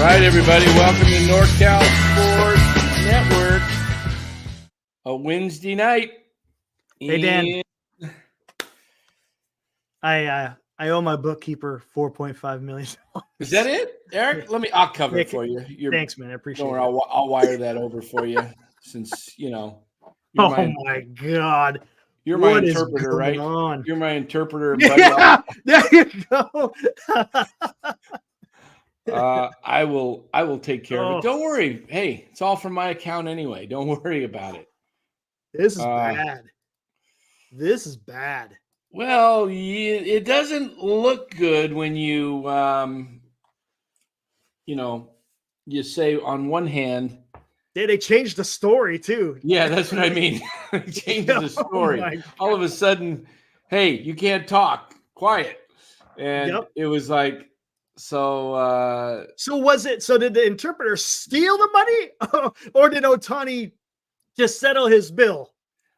right, everybody, welcome to NorCal Sports Network. A Wednesday night. Hey, Dan. I owe my bookkeeper $4.5 million. Is that it, Eric? I'll cover it for you. Thanks, man. I appreciate it. I'll wire that over for you, since oh my God. You're my interpreter, right? On? You're my interpreter. Yeah, there you go. I will take care of it. Don't worry. Hey, it's all from my account anyway. Don't worry about it. This is bad. This is bad. Well, it doesn't look good when you you say on one hand. Yeah, they changed the story too. Yeah, that's what I mean. They changed the story. All of a sudden, hey, you can't talk. Quiet. And It was like, so was it? So did the interpreter steal the money, or did Ohtani just settle his bill?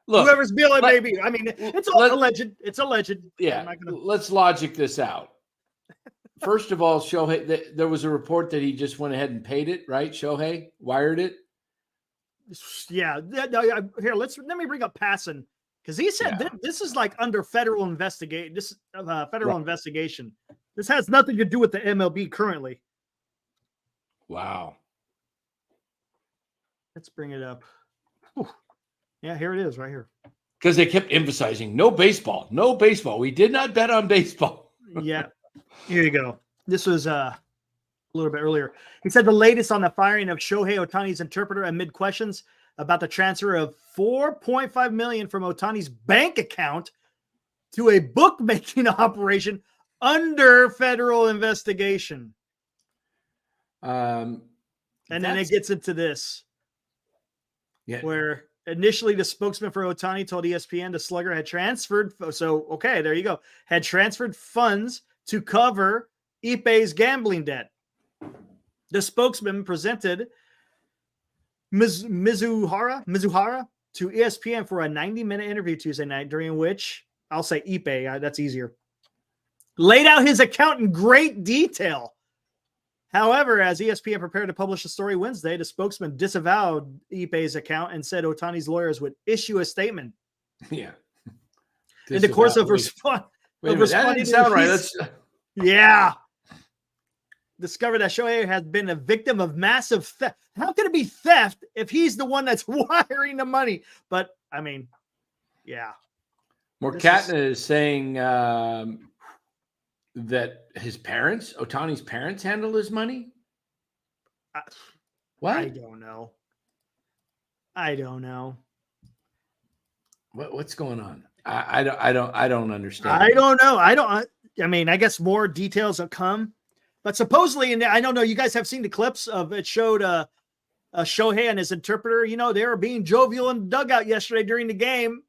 Look, whoever's bill it may be. I mean, it's alleged. It's alleged. Yeah. Let's logic this out. First of all, Shohei, there was a report that he just went ahead and paid it, right? Shohei wired it. Yeah. Here, let me bring up Passan, because he said this is like under federal investigation. This federal investigation. This has nothing to do with the MLB currently. Wow. Let's bring it up. Whew. Yeah, here it is, right here. Because they kept emphasizing no baseball, no baseball. We did not bet on baseball. Yeah, here you go. This was a little bit earlier. He said the latest on the firing of Shohei Ohtani's interpreter amid questions about the transfer of $4.5 million from Ohtani's bank account to a bookmaking operation under federal investigation. And then it gets into this. Yeah. Where initially the spokesman for Ohtani told ESPN the slugger had transferred. So, okay, there you go. Had transferred funds to cover Ippei's gambling debt. The spokesman presented Mizuhara to ESPN for a 90-minute interview Tuesday night, during which, I'll say Ippei, that's easier, laid out his account in great detail. However, as ESPN prepared to publish the story Wednesday, the spokesman disavowed Ippei's account and said Ohtani's lawyers would issue a statement. Yeah. In the course of responding. That didn't sound right. Yeah. Discovered that Shohei has been a victim of massive theft. How can it be theft if he's the one that's wiring the money? But, I mean, yeah. Morkatna is saying that Ohtani's parents handle his money? What? I don't know. What's going on? I don't understand. I don't know. I mean, I guess more details will come. But supposedly, and I don't know, you guys have seen the clips of it showed Shohei and his interpreter. You know, they were being jovial in the dugout yesterday during the game.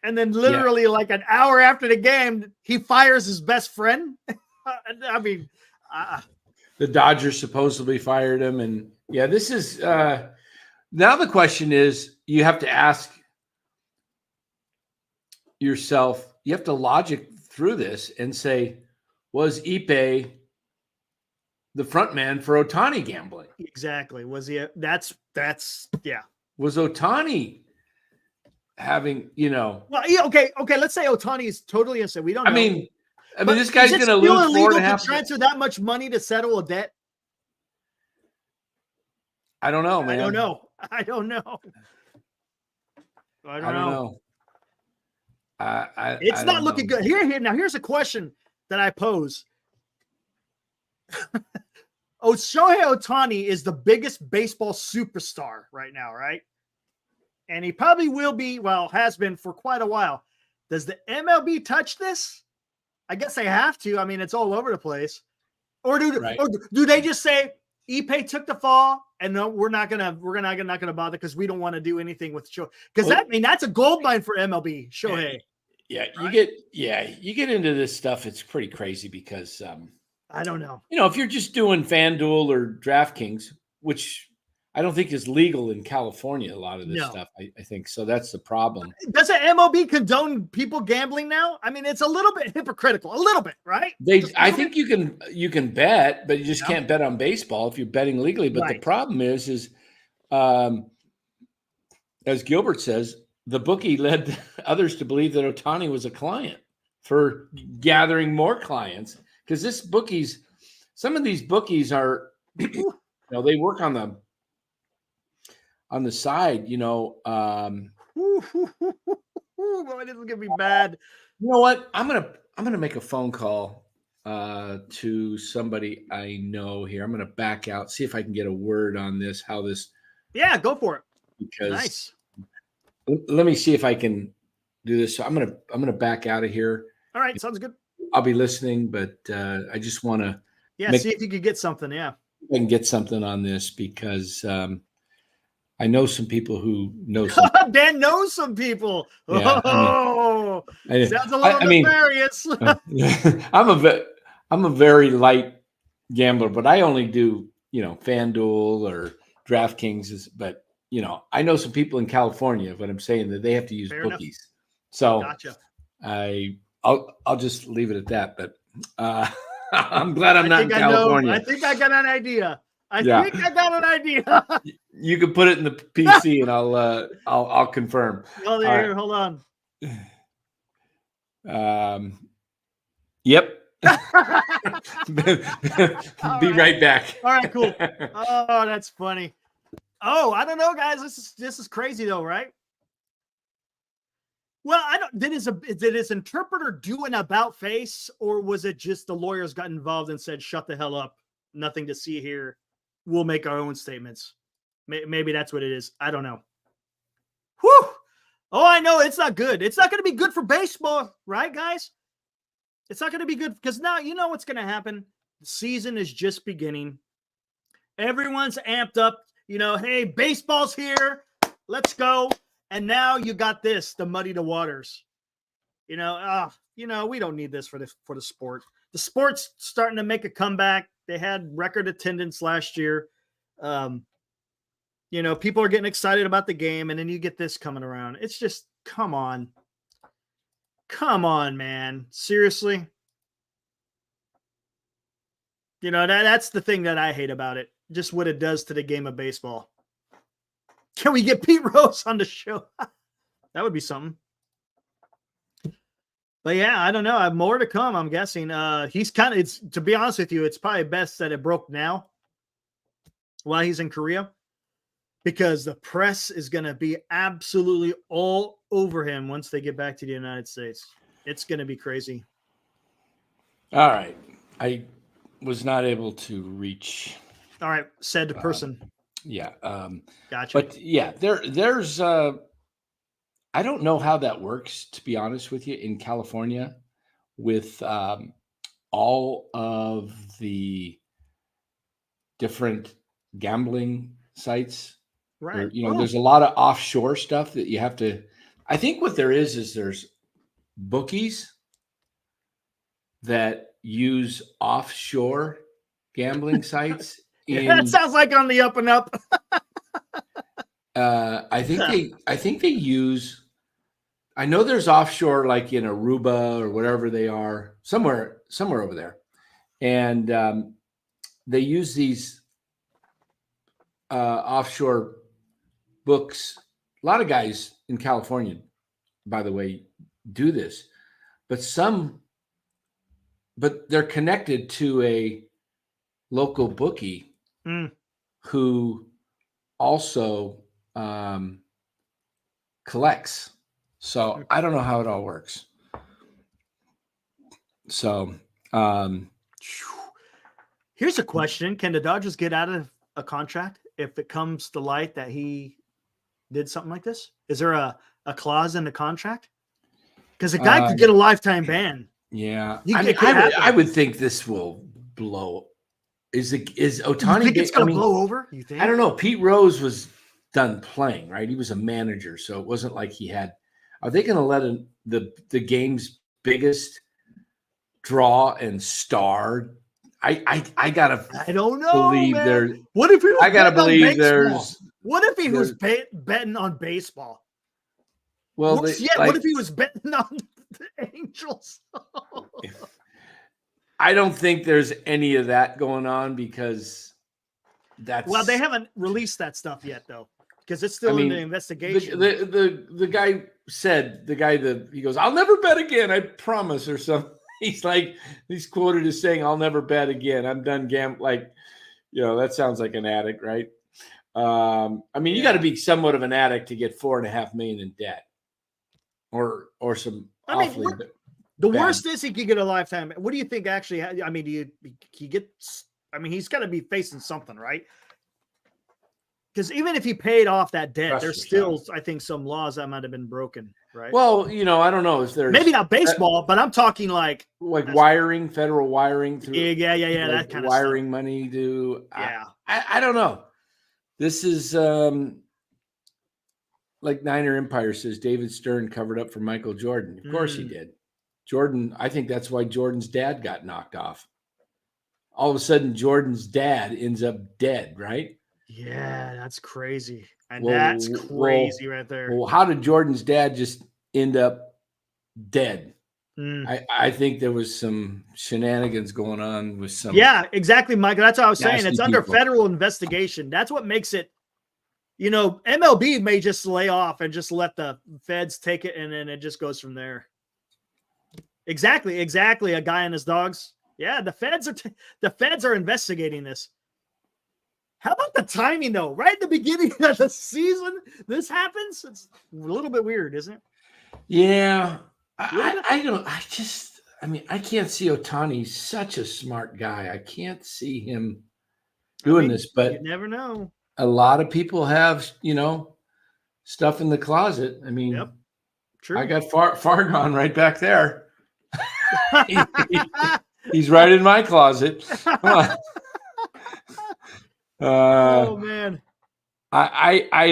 And then literally like an hour after the game, he fires his best friend. I mean, the Dodgers supposedly fired him. And yeah, this is now the question is, you have to ask yourself, you have to logic through this and say, was Ippei the front man for Ohtani gambling? Exactly. Was he? That's yeah. Was Ohtani having, Well, yeah, okay. Let's say Ohtani is totally innocent. We don't know. I mean, this guy's going to lose $4.5 to transfer that much money to settle a debt. I don't know, man. I don't know. It's not looking good. Here. Now, here's a question that I pose. Shohei Ohtani is the biggest baseball superstar right now, right? And he probably will be, has been for quite a while. Does the MLB touch this? I guess they have to. I mean, it's all over the place. Or do they just say Ippei took the fall and no, we're not gonna bother because we don't want to do anything with Shohei? Because that's a gold mine for MLB. Shohei. Yeah, right? you get into this stuff. It's pretty crazy because I don't know. If you're just doing FanDuel or DraftKings, which I don't think is legal in California. A lot of this No. stuff, I think. So that's the problem. Does the MLB condone people gambling now? I mean, it's a little bit hypocritical, a little bit, right? I think you can bet, but you just can't bet on baseball if you're betting legally. But the problem is as Gilbert says, the bookie led others to believe that Ohtani was a client for gathering more clients, because some of these bookies are, they work on the side, Boy, this is gonna be bad. You know what? I'm gonna make a phone call to somebody I know here. I'm gonna back out, see if I can get a word on this. How this? Yeah, go for it. Because nice. Let me see if I can do this. So I'm gonna back out of here. All right, sounds good. I'll be listening, but I just want to see if you could get something. Yeah, I can get something on this because I know some people who know. Dan knows some people. Yeah, sounds a little nefarious. I'm a very light gambler, but I only do FanDuel or DraftKings. But I know some people in California, but I'm saying that they have to use bookies. Enough. So gotcha. I'll just leave it at that. But I'm glad I'm not in California. I think I got an idea. I think I got an idea. You can put it in the PC and I'll confirm. Well, here, hold on. Yep. Be right back. All right, cool. Oh, that's funny. Oh, I don't know, guys. This is crazy though, right? Well, I don't. Did his interpreter do an about face, or was it just the lawyers got involved and said, "Shut the hell up, nothing to see here. We'll make our own statements." Maybe that's what it is. I don't know. Whew. Oh, I know it's not good. It's not going to be good for baseball, right, guys? It's not going to be good because now you know what's going to happen. The season is just beginning. Everyone's amped up. Hey, baseball's here. Let's go. And now you got this to muddy the waters. We don't need this for the sport. The sport's starting to make a comeback. They had record attendance last year. People are getting excited about the game, and then you get this coming around. It's just, come on. Come on, man. Seriously. That's the thing that I hate about it. Just what it does to the game of baseball. Can we get Pete Rose on the show? That would be something. But yeah, I don't know. I have more to come, I'm guessing. He's to be honest with you, it's probably best that it broke now while he's in Korea, because the press is going to be absolutely all over him once they get back to the United States. It's going to be crazy. All right. I was not able to reach. All right. Said person. Yeah. Gotcha. But yeah, there's I don't know how that works, to be honest with you, in California with all of the different gambling sites. Right. There's a lot of offshore stuff that you have to. I think what there is there's bookies that use offshore gambling sites. That sounds like on the up and up. I think they use. I know there's offshore, like in Aruba or wherever they are, somewhere over there, and they use these offshore books. A lot of guys in California, by the way, do this, but they're connected to a local bookie who also collects. So I don't know how it all works. So here's a question. Can the Dodgers get out of a contract if it comes to light that he did something like this? Is there a clause in the contract? Because a guy could get a lifetime ban. Yeah. I would think this will blow. Is Ohtani? You think it's going to blow over? You think? I don't know. Pete Rose was done playing, right? He was a manager, so it wasn't like he had. Are they going to let the game's biggest draw and star? I gotta. I don't know, believe man. there. What if he was? I gotta betting on believe baseball? there's. What if he was betting on baseball? Well, Worse yet, what if he was betting on the Angels? I don't think there's any of that going on because that's. Well, they haven't released that stuff yet, though, because it's still in the investigation. The guy said, he goes, "I'll never bet again, I promise," or something. He's quoted as saying, "I'll never bet again. I'm done gambling." Like, that sounds like an addict, right? I mean, you got to be somewhat of an addict to get $4.5 million in debt, or some. The worst is he could get a lifetime. What do you think? Actually, I mean, he get? I mean, he's got to be facing something, right? Because even if he paid off that debt, there's still, I think, some laws that might have been broken, right? Well, I don't know if there's maybe not baseball, but I'm talking like wiring, federal wiring through. Yeah, that kind of wiring stuff. Money to. Yeah, I don't know. This is like Niner Empire says. David Stern covered up for Michael Jordan. Of course he did. Jordan. I think that's why Jordan's dad got knocked off. All of a sudden, Jordan's dad ends up dead, right? Yeah, that's crazy. And that's crazy right there. Well, how did Jordan's dad just end up dead? I think there was some shenanigans going on with some. Yeah, exactly, Michael. That's what I was saying. It's under federal investigation. That's what makes it, MLB may just lay off and just let the feds take it, and then it just goes from there. Exactly. A guy and his dogs. Yeah, the feds are investigating this. How about the timing, though? Right at the beginning of the season, this happens. It's a little bit weird, isn't it? Yeah, I can't see Ohtani. He's such a smart guy. I can't see him doing this, but you never know. A lot of people have, stuff in the closet. I mean, yep. True. I got Fargon right back there. He's right in my closet. Come on. Oh man, I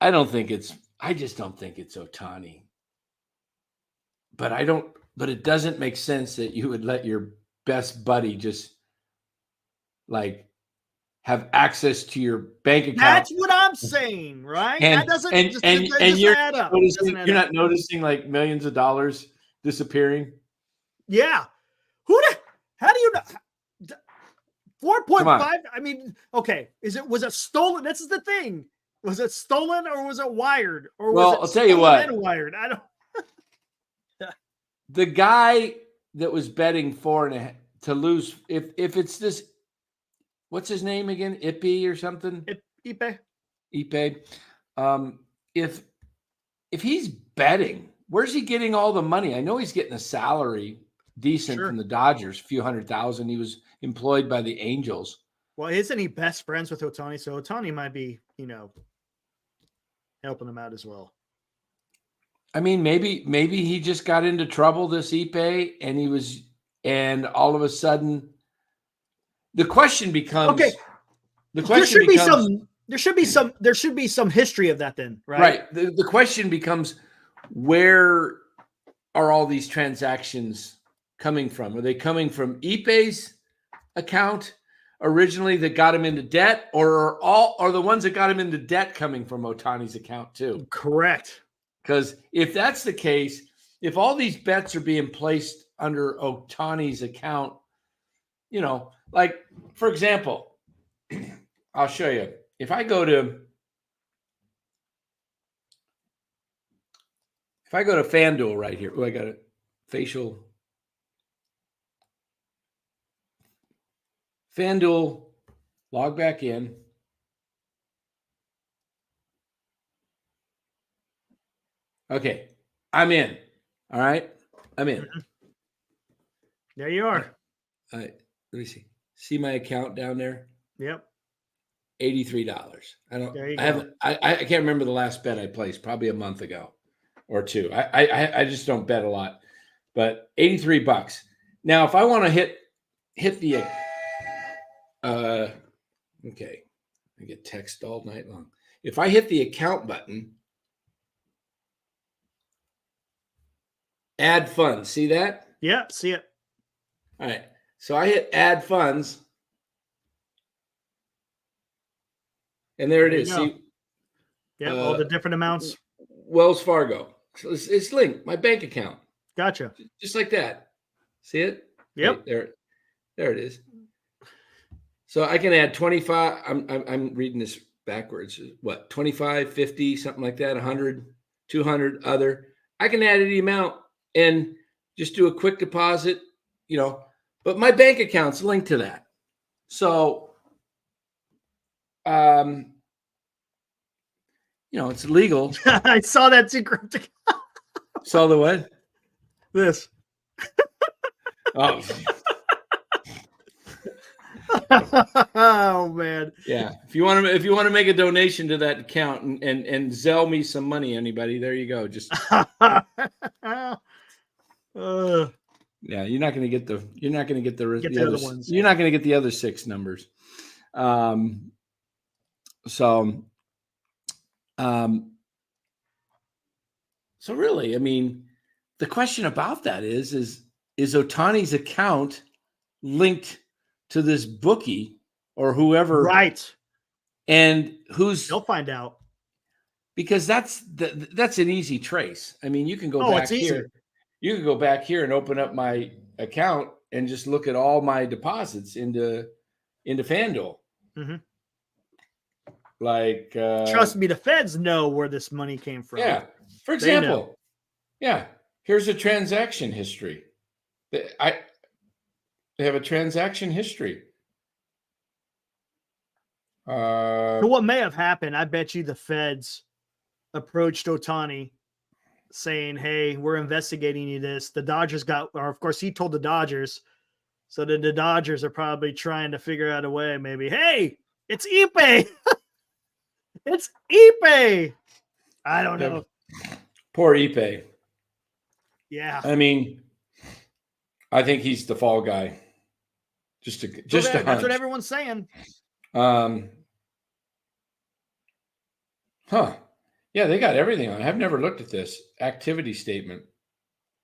don't think it's. I just don't think it's Ohtani. But it doesn't make sense that you would let your best buddy just have access to your bank account. That's what I'm saying, right? That doesn't add up. You're not noticing millions of dollars disappearing. Yeah, how do you know? 4.5. I mean, okay. Was it stolen? This is the thing. Was it stolen or was it wired? Or was I'll tell you what. Wired. I don't. The guy that was betting 4.5 to lose, if it's this, what's his name again? Ippy or something? Ipe. If he's betting, where's he getting all the money? I know he's getting a salary decent from the Dodgers, a few $100,000. He was employed by the Angels. Well, isn't he best friends with Ohtani? So Ohtani might be, helping him out as well. I mean, maybe he just got into trouble, this Ipe, and all of a sudden, the question becomes. Okay. There should be some history of that then, right? Right. The question becomes, where are all these transactions coming from? Are they coming from Ipe's account originally that got him into debt, or are the ones that got him into debt coming from Ohtani's account too? Correct. Because if that's the case, if all these bets are being placed under Ohtani's account, for example, I'll show you. If I go to FanDuel right here, I got a facial. FanDuel, log back in. Okay, I'm in. All right, I'm in. There you are. All right, let me see. See my account down there? Yep. $83. I can't remember the last bet I placed, probably a month ago or two. I just don't bet a lot, but $83. Now, if I want to hit the okay, I get text all night long. If I hit the account button, add funds, see that? Yeah, see it. All right. So I hit add funds. And there it is. See, yeah, all the different amounts. Wells Fargo. So it's linked. My bank account. Gotcha. Just like that. See it? Yep. Right, there it is. So I can add 25. I'm reading this backwards. What, 25, 50, something like that, 100, 200, other. I can add any amount and just do a quick deposit, but my bank account's linked to that. So, it's legal. I saw that secret. Saw the what? This. Oh. Oh man. Yeah. If you want to make a donation to that account and Zelle me some money, anybody, there you go. Just yeah, you're not going to get the other ones. You're not going to get the other 6 numbers. So really, I mean, the question about that is Ohtani's account linked to this bookie or whoever, right? And they'll find out, because that's an easy trace. I mean, you can go back here. You can go back here and open up my account and just look at all my deposits into FanDuel. Mm-hmm. Like, trust me, the feds know where this money came from. Yeah. For example, here's a transaction history. They have a transaction history. So what may have happened, I bet you the feds approached Ohtani saying, hey, we're investigating you this. The Dodgers of course, he told the Dodgers. So the Dodgers are probably trying to figure out a way, maybe, hey, it's Ipe. It's Ipe. I don't know. Poor Ipe. Yeah. I mean, I think he's the fall guy. Just a hunch. That's what everyone's saying. Yeah, they got everything on. I've never looked at this activity statement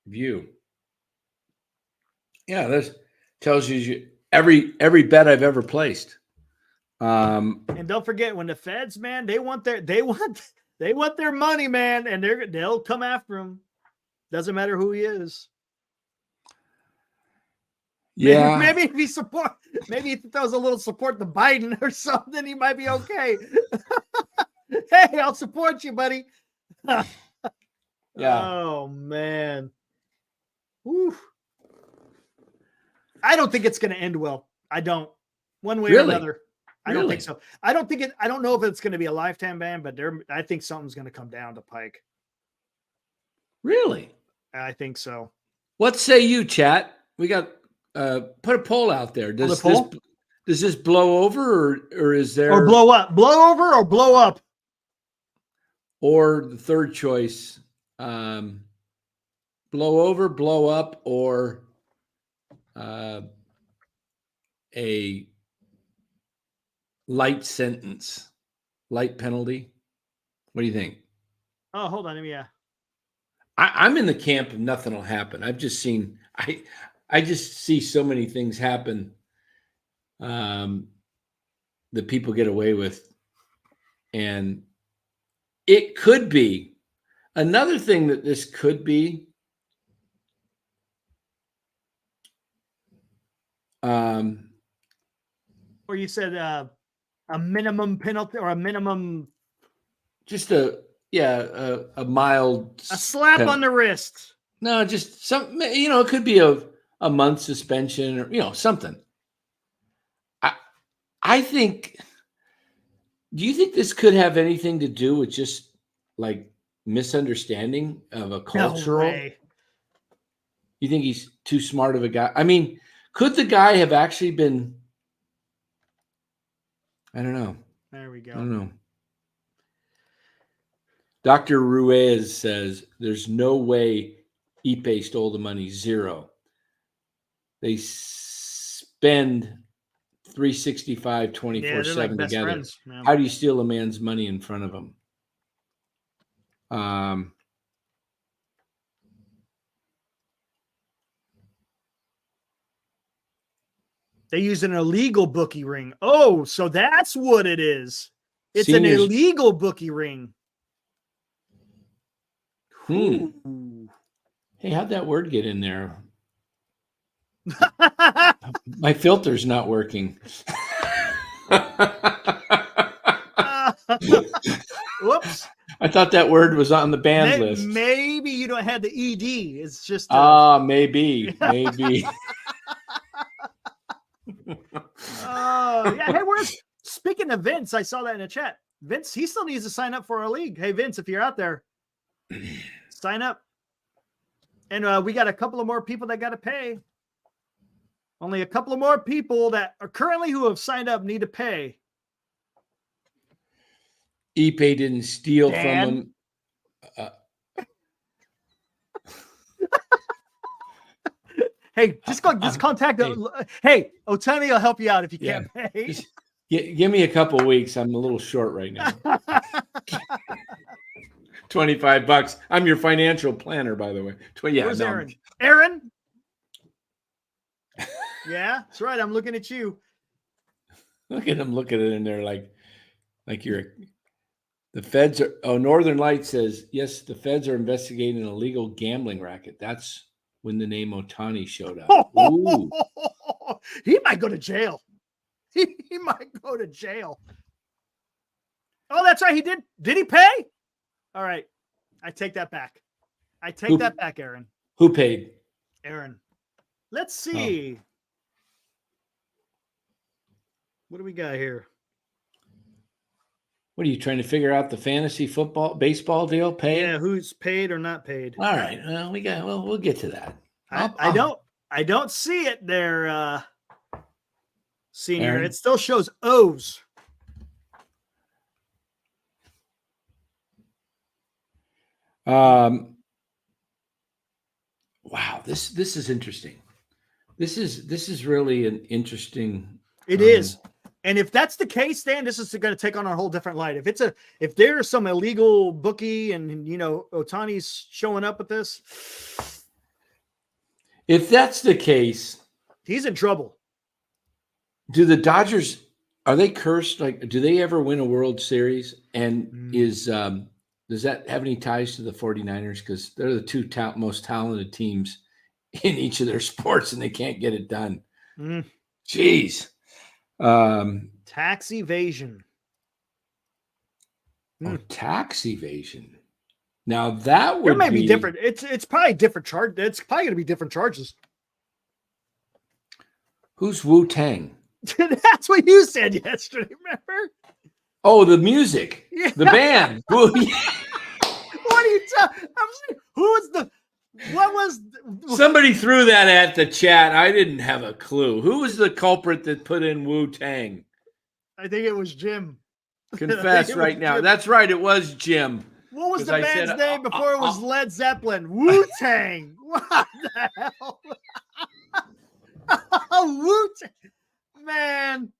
view. Yeah, this tells you every bet I've ever placed. And don't forget, when the feds, man, they want their money, man, and they'll come after him. Doesn't matter who he is. Yeah, maybe if he throws a little support to Biden or something, he might be okay. Hey, I'll support you, buddy. Yeah. Oh man. Whew. I don't think it's going to end well. I don't. One way or another. I don't think so. I don't know if it's going to be a lifetime ban, but I think something's going to come down the pike. Really? I think so. What say you, chat? We got put a poll out there. Does this blow over or is there or blow up? Blow over or blow up? Or the third choice, blow over, blow up, or a light sentence, light penalty. What do you think? Oh, hold on. Yeah. I'm in the camp of nothing will happen. I've just seen, I just see so many things happen that people get away with. And it could be another thing that this could be. Or you said a minimum penalty or a minimum. Just a mild. A slap on the wrist. No, just some, it could be a month suspension or, something. I think, do you think this could have anything to do with just like misunderstanding of a cultural? No way. You think he's too smart of a guy? I mean, could the guy have actually been? I don't know. There we go. I don't know. Dr. Ruiz says there's no way Ipe stole the money. 0. They spend 365 24/7 together. Friends, how do you steal a man's money in front of him? They use an illegal bookie ring. Oh, so that's what it is. It's Seniors. an illegal bookie ring. Hey, how'd that word get in there? My filter's not working. Whoops. I thought that word was on the banned list. Maybe you don't have the ED. It's just maybe. Yeah. Hey, speaking of Vince, I saw that in the chat. Vince, he still needs to sign up for our league. Hey, Vince, if you're out there, sign up. And we got a couple of more people that got to pay. Only a couple of more people that are currently who have signed up need to pay. Ipe didn't steal from him. Hey, just contact. Hey, Ohtani will help you out if you can't pay. Just give me a couple weeks. I'm a little short right now. $25. I'm your financial planner, by the way. Where's Aaron? Aaron? Yeah, that's right. I'm looking at you. Look at him looking at it in there like you're the feds are. Oh, Northern Light says, yes, the feds are investigating an illegal gambling racket. That's when the name Ohtani showed up. Ooh. He might go to jail. He might go to jail. Oh, that's right. He did. Did he pay? All right. I take that back. That back, Aaron. Who paid? Aaron. Let's see. Oh. What do we got here? What are you trying to figure out? The fantasy baseball deal? Pay? Yeah, who's paid or not paid? All right. Well, we'll get to that. I don't see it there, Senior. Aaron? It still shows O's. Wow, this is interesting. This is really an interesting. It is. And if that's the case, Dan, this is going to take on a whole different light. If there's some illegal bookie and Ohtani's showing up with this, if that's the case, he's in trouble. Do the Dodgers, are they cursed? Like, do they ever win a World Series? And does that have any ties to the 49ers? Because they're the two most talented teams in each of their sports, and they can't get it done. Jeez. Tax evasion. Tax evasion. Now that would be different. It's probably different charge. It's probably going to be different charges. Who's Wu-Tang? That's what you said yesterday. Remember? Oh, the music, the band. What are you talking? What was? Somebody threw that at the chat. I didn't have a clue. Who was the culprit that put in Wu-Tang? I think it was Jim. Confess right now. Jim. That's right. It was Jim. What was the band's name before it was Led Zeppelin? Wu-Tang. What the hell? Wu-Tang. Man.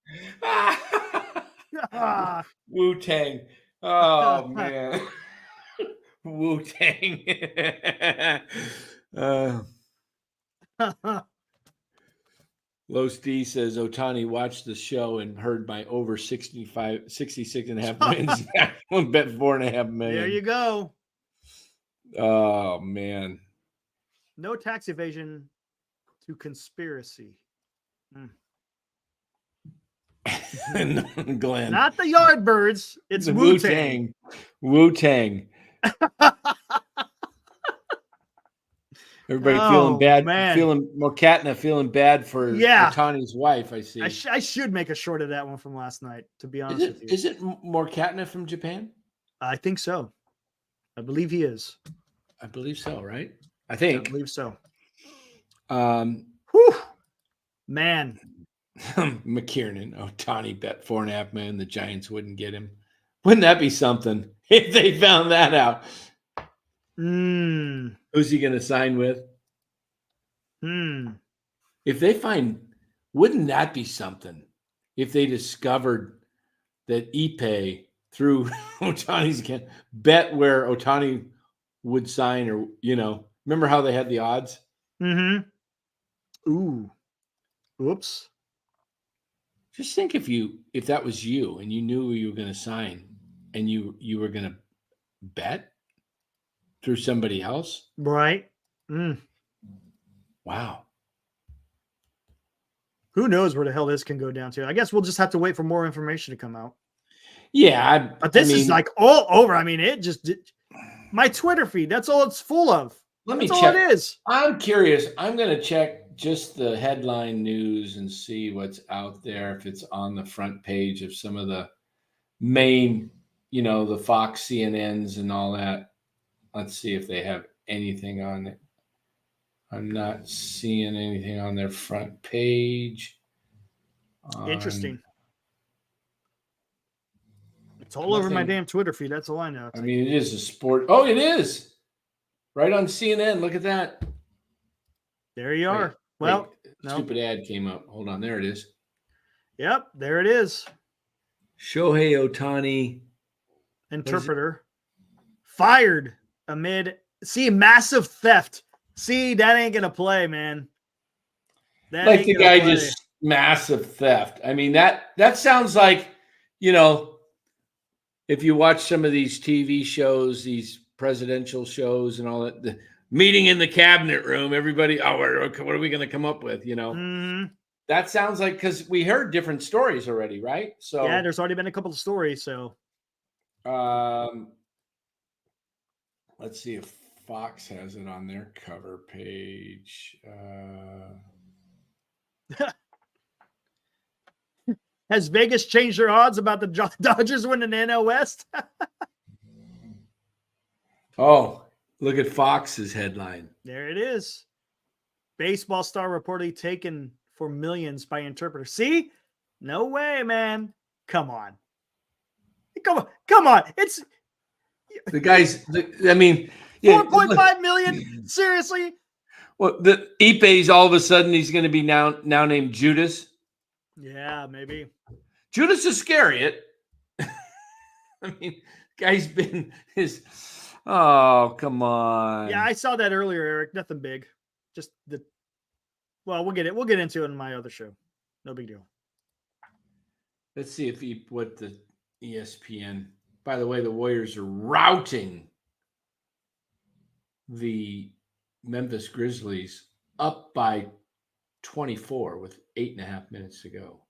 Wu-Tang. Oh, man. Wu-Tang. Los D says, Ohtani watched the show and heard my over 66.5 wins. One bet $4.5 million. There you go. Oh, man. No tax evasion to conspiracy. Glenn. Not the Yardbirds. It's the Wu-Tang. Wu-Tang. Everybody feeling bad. Man. Feeling Morkatna feeling bad for Ohtani's wife, I see. I should make a short of that one from last night, to be honest with you. Is it Morkatna from Japan? I think so. I believe he is. I believe so, right? I believe so. Whew. Man. McKiernan, Ohtani bet $4.5 million. The Giants wouldn't get him. Wouldn't that be something if they found that out? Who's he going to sign with? If they wouldn't that be something if they discovered that Ipe through Ohtani's account bet where Ohtani would sign, or remember how they had the odds? Ooh. Oops. Just think if that was you and you knew you were going to sign and you were going to bet through somebody else. Right. Wow. Who knows where the hell this can go down to? I guess we'll just have to wait for more information to come out. Yeah. But this is like all over. I mean, my Twitter feed, that's all it's full of. Let me check. All it is. I'm curious. I'm going to check just the headline news and see what's out there. If it's on the front page of some of the main, the Fox CNNs and all that. Let's see if they have anything on it. I'm not seeing anything on their front page. Interesting. It's all over my damn Twitter feed. That's all I know. I mean, it is a sport. Oh, it is. Right on CNN. Look at that. There you are. Well, stupid ad came up. Hold on. There it is. Yep, there it is. Shohei Ohtani. Interpreter. Fired amid, massive theft. See, that ain't going to play, man. That like the guy play. Just massive theft. I mean, that sounds like, if you watch some of these TV shows, these presidential shows and all that, the meeting in the cabinet room, everybody, what are we going to come up with? That sounds like, because we heard different stories already, right? So yeah, there's already been a couple of stories. So let's see if Fox has it on their cover page. Has Vegas changed their odds about the Dodgers winning the NL West? Oh, look at Fox's headline. There it is. Baseball star reportedly taken for millions by interpreter. See? No way, man. Come on. It's the guys. I mean, 4.5 million. Seriously? Well, the Ipe's all of a sudden he's going to be now named Judas. Yeah, maybe. Judas Iscariot. I mean, guy's been his. Oh, come on. Yeah, I saw that earlier, Eric. Nothing big. Just we'll get into it in my other show. No big deal. Let's see if what the ESPN. By the way, the Warriors are routing the Memphis Grizzlies up by 24 with 8.5 minutes to go.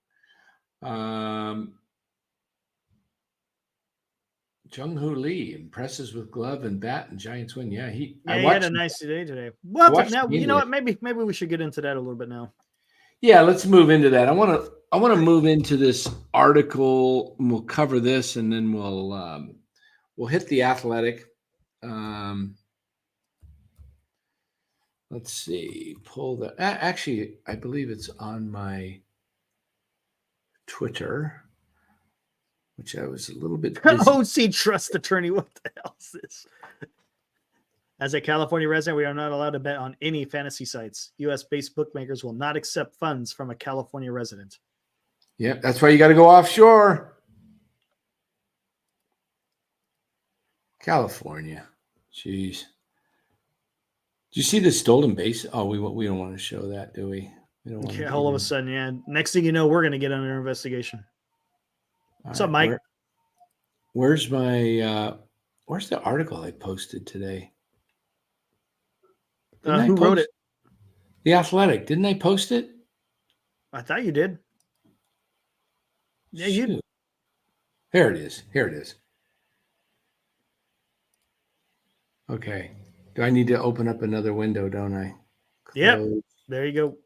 Jung-Hoo Lee impresses with glove and bat and Giants win. Yeah, he had a nice day today. Well, now you know what? Maybe we should get into that a little bit now. Yeah, let's move into that. I want to move into this article. And we'll cover this, and then we'll hit the Athletic. Let's see. Pull the. Actually, I believe it's on my Twitter, which I was a little bit busy. OC Trust Attorney. What the hell is this? As a California resident, we are not allowed to bet on any fantasy sites. U.S.-based bookmakers will not accept funds from a California resident. Yeah, that's why you got to go offshore. California. Jeez. Did you see the stolen base? Oh, we don't want to show that, do we? We don't want to. All of a sudden, yeah. Next thing you know, we're going to get under investigation. What's up, Mike? Where's the article I posted today? Who wrote it? The Athletic. Didn't I post it? I thought you did. Yeah, you. Here it is. Okay. Do I need to open up another window, don't I? Yep. There you go.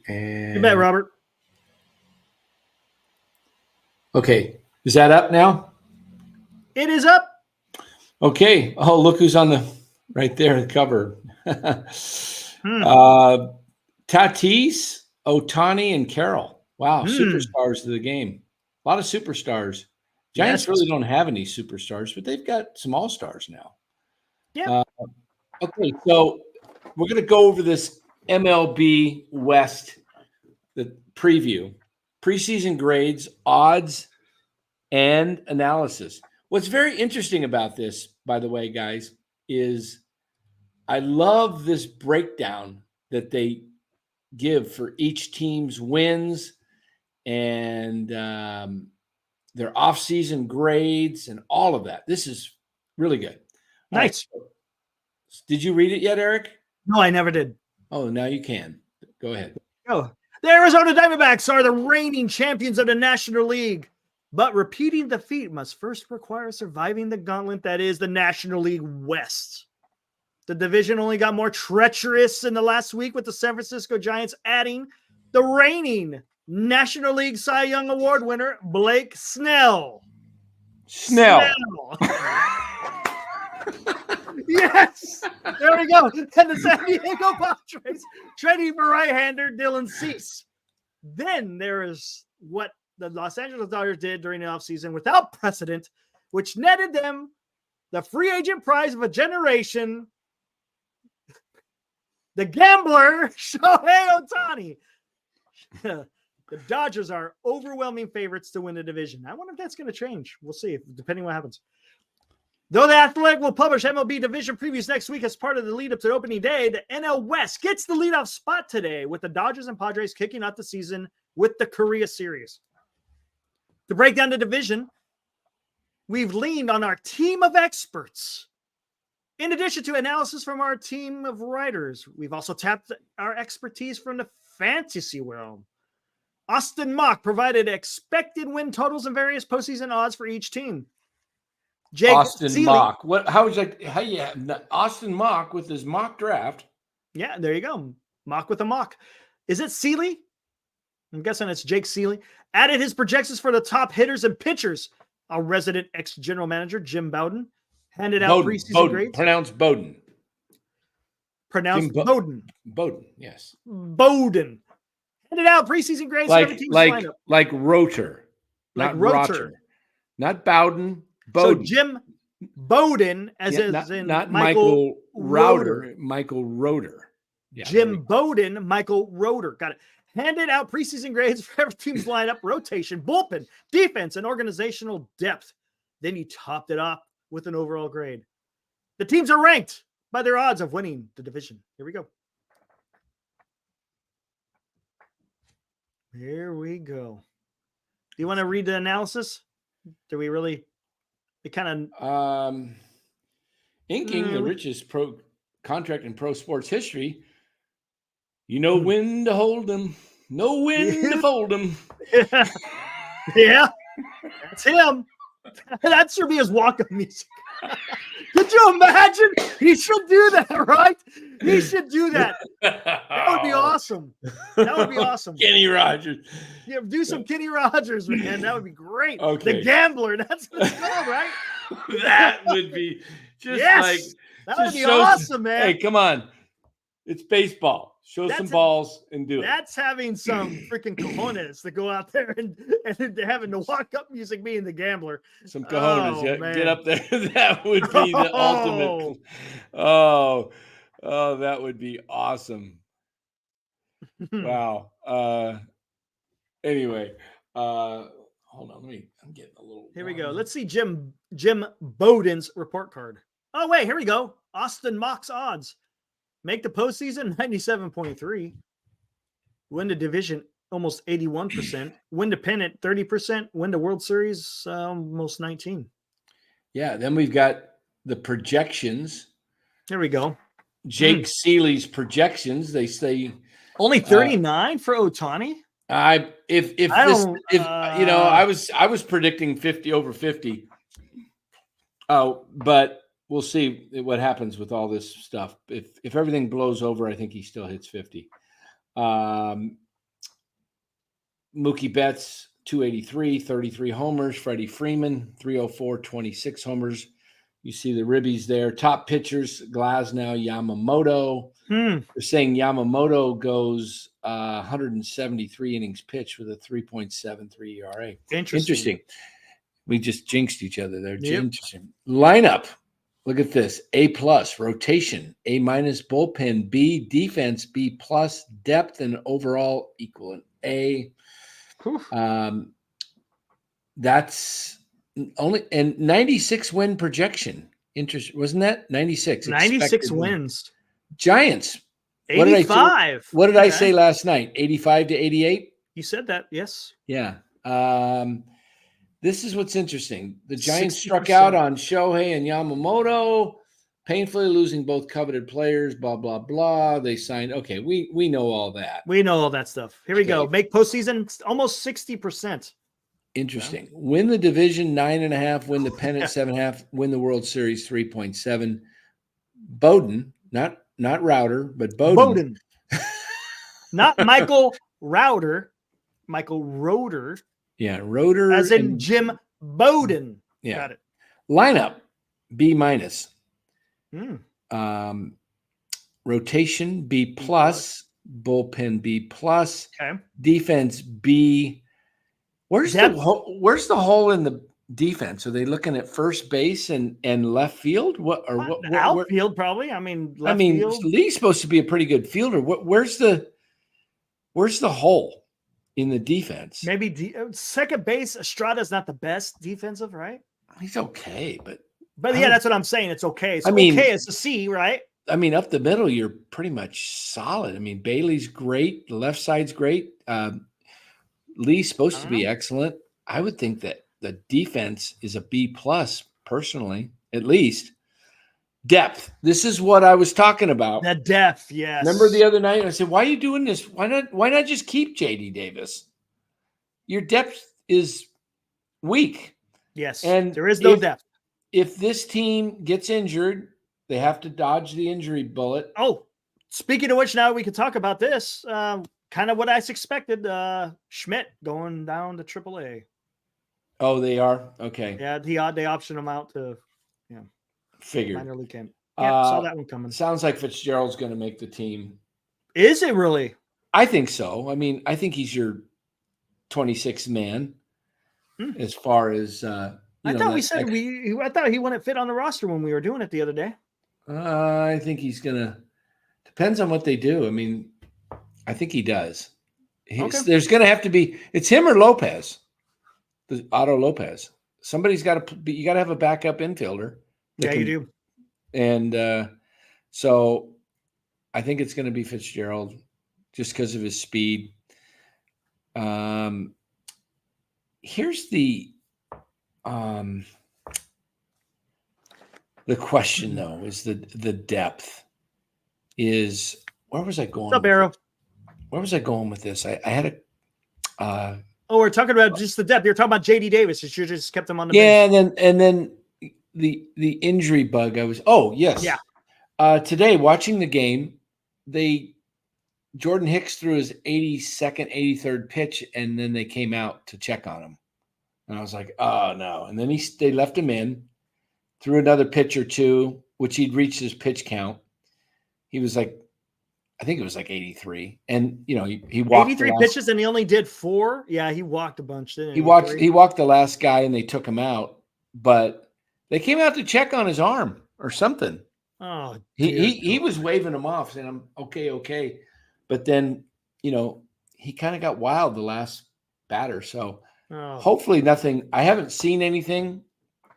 And you bet, Robert. Okay. Is that up now? It is up. Okay. Oh, look who's on the right there, the cover. Tatis, Ohtani, and Carroll. Wow, superstars of the game. A lot of superstars. Giants really don't have any superstars, but they've got some all-stars now. Yeah. Okay, so we're going to go over this MLB West, the preview, preseason grades, odds, and analysis. What's very interesting about this, by the way, guys, is I love this breakdown that they give for each team's wins and their off-season grades and all of that. This is really good. Nice. Right. Did you read it yet, Eric? No, I never did. Oh, now you can. Go ahead. Oh, the Arizona Diamondbacks are the reigning champions of the National League, but repeating defeat must first require surviving the gauntlet that is the National League West. The division only got more treacherous in the last week with the San Francisco Giants adding the reigning National League Cy Young Award winner, Blake Snell. Snell. Yes, there we go. And the San Diego Padres trading for right-hander Dylan Cease. Then there is what the Los Angeles Dodgers did during the offseason without precedent, which netted them the free agent prize of a generation, the gambler, Shohei Ohtani. The Dodgers are overwhelming favorites to win the division. I wonder if that's going to change. We'll see, depending on what happens. Though the Athletic will publish MLB division previews next week as part of the lead-up to opening day, the NL West gets the leadoff spot today with the Dodgers and Padres kicking off the season with the Korea Series. To break down the division, we've leaned on our team of experts. In addition to analysis from our team of writers, we've also tapped our expertise from the fantasy realm. Austin Mock provided expected win totals and various postseason odds for each team. Jake Austin Seeley, Mock. What? How was like? How you have Austin Mock with his mock draft? Yeah, there you go. Mock with a mock. Is it Seeley? I'm guessing it's Jake Seeley. Added his projections for the top hitters and pitchers. Our resident ex-general manager, Jim Bowden, handed out preseason grades. Pronounced Bowden. Pronounced Bowden. Bowden, yes. Bowden. Handed out preseason grades. Like Rotor. Like not Rotor. Not Bowden. Bowden. So Jim Bowden, not Michael Roeder. Michael Roeder. Yeah, Jim Bowden, Michael Roeder. Got it. Handed out preseason grades for every team's lineup, rotation, bullpen, defense, and organizational depth. Then he topped it off with an overall grade. The teams are ranked by their odds of winning the division. Here we go. Here we go. Do you want to read the analysis? Do we really? It kind of inking the richest pro contract in pro sports history. You know when to hold them, know when to fold them. Yeah, that's him. That should be his walk-up music. Could you imagine? He should do that, right? He should do that. That would be awesome. That would be awesome. Kenny Rogers. Yeah, do some Kenny Rogers, man. That would be great. Okay. The Gambler. That's what it's called, right? That would be just that would be awesome, man. Hey, come on. It's baseball. Show some balls and do it. That's having some freaking cojones to go out there and having the walk-up music being the Gambler. Some cojones. Get up there. That would be the ultimate. Oh, that would be awesome. Wow. Anyway, hold on. I'm getting a little. Here we go. Let's see Jim Bowden's report card. Oh, wait. Here we go. Austin Mock's odds. Make the postseason 97.3. Win the division almost 81%. Win the pennant 30%. Win the World Series almost 19%. Yeah. Then we've got the projections. There we go. Jake Seeley's projections. They say only 39 for Ohtani. I was predicting 50 over 50. Oh, but we'll see what happens with all this stuff. If everything blows over, I think he still hits 50. Mookie Betts, 283, 33 homers. Freddie Freeman, 304, 26 homers. You see the ribbies there. Top pitchers, Glasnow, Yamamoto. They're saying Yamamoto goes 173 innings pitched with a 3.73 ERA. Interesting. We just jinxed each other there. Yep. Interesting. Lineup. Look at this. A+, rotation. A- bullpen. B, defense. B+, depth and overall equal an A. That's only and 96 win projection. Wasn't that 96? 96 wins. Giants 85. What did I say last night? 85 to 88? You said that, yes. Yeah. This is what's interesting. The Giants 60%. struck out on Shohei and Yamamoto, painfully losing both coveted players, blah, blah, blah. They signed. Okay, we know all that. We know all that stuff. Here we go. Make postseason almost 60%. Interesting. Yeah. Win the division 9.5, win the pennant 7.5, win the World Series 3.7. Bowden, not Router, but Bowden. Not Michael Router, Michael Roeder. Yeah, Roeder. As in Jim Bowden. Yeah. Got it. Lineup, B-. Mm. Rotation, B+. Bullpen, B+. Okay. Defense, B. Where's the hole in the defense? Are they looking at first base and left field? What outfield probably? I mean, field. Lee's supposed to be a pretty good fielder. Where's the hole in the defense? Maybe second base. Estrada's not the best defensive, right? He's okay, but yeah, that's what I'm saying. It's okay. It's okay. It's a C, right? I mean, up the middle, you're pretty much solid. I mean, Bailey's great. The left side's great. Lee's supposed to be excellent. I would think that the defense is a B+, personally, at least. Depth. This is what I was talking about. The depth, yes. Remember the other night I said, "Why are you doing this? Why not just keep JD Davis? Your depth is weak." Yes, and there is no depth. If this team gets injured, they have to dodge the injury bullet. Oh, speaking of which, now we can talk about this. Kind of what I expected. Schmidt going down to AAA. Oh, they are? Okay. Yeah, they optioned him out to figured. Minor league camp. Yeah, saw that one coming. Sounds like Fitzgerald's going to make the team. Is it really? I think so. I mean, I think he's your 26th man as far as I thought we said I thought he wouldn't fit on the roster when we were doing it the other day. I think he's going to – depends on what they do. I mean, I think he does. There's going to have to be – it's him or Lopez, Otto Lopez. Somebody's got to – you got to have a backup infielder. Yeah, you do. And so I think it's going to be Fitzgerald just because of his speed. Here's the question, though, is the depth. Is where was I going? What's up, Arrow? Where was I going with this? I had a. We're talking about just the depth. You're talking about JD Davis. You should just kept him on the bench. Yeah, and then the injury bug. Yes. Yeah. Today, watching the game, Jordan Hicks threw his 82nd, 83rd pitch, and then they came out to check on him. And I was like, oh, no. And then they left him in, threw another pitch or two, which he'd reached his pitch count. He was like, I think it was like 83. And, he walked 83 pitches and he only did 4. Yeah, he walked a bunch. Didn't he walked the last guy and they took him out. But they came out to check on his arm or something. Oh, he was waving him off, saying, "I'm okay." But then, he kind of got wild the last batter. So hopefully nothing. I haven't seen anything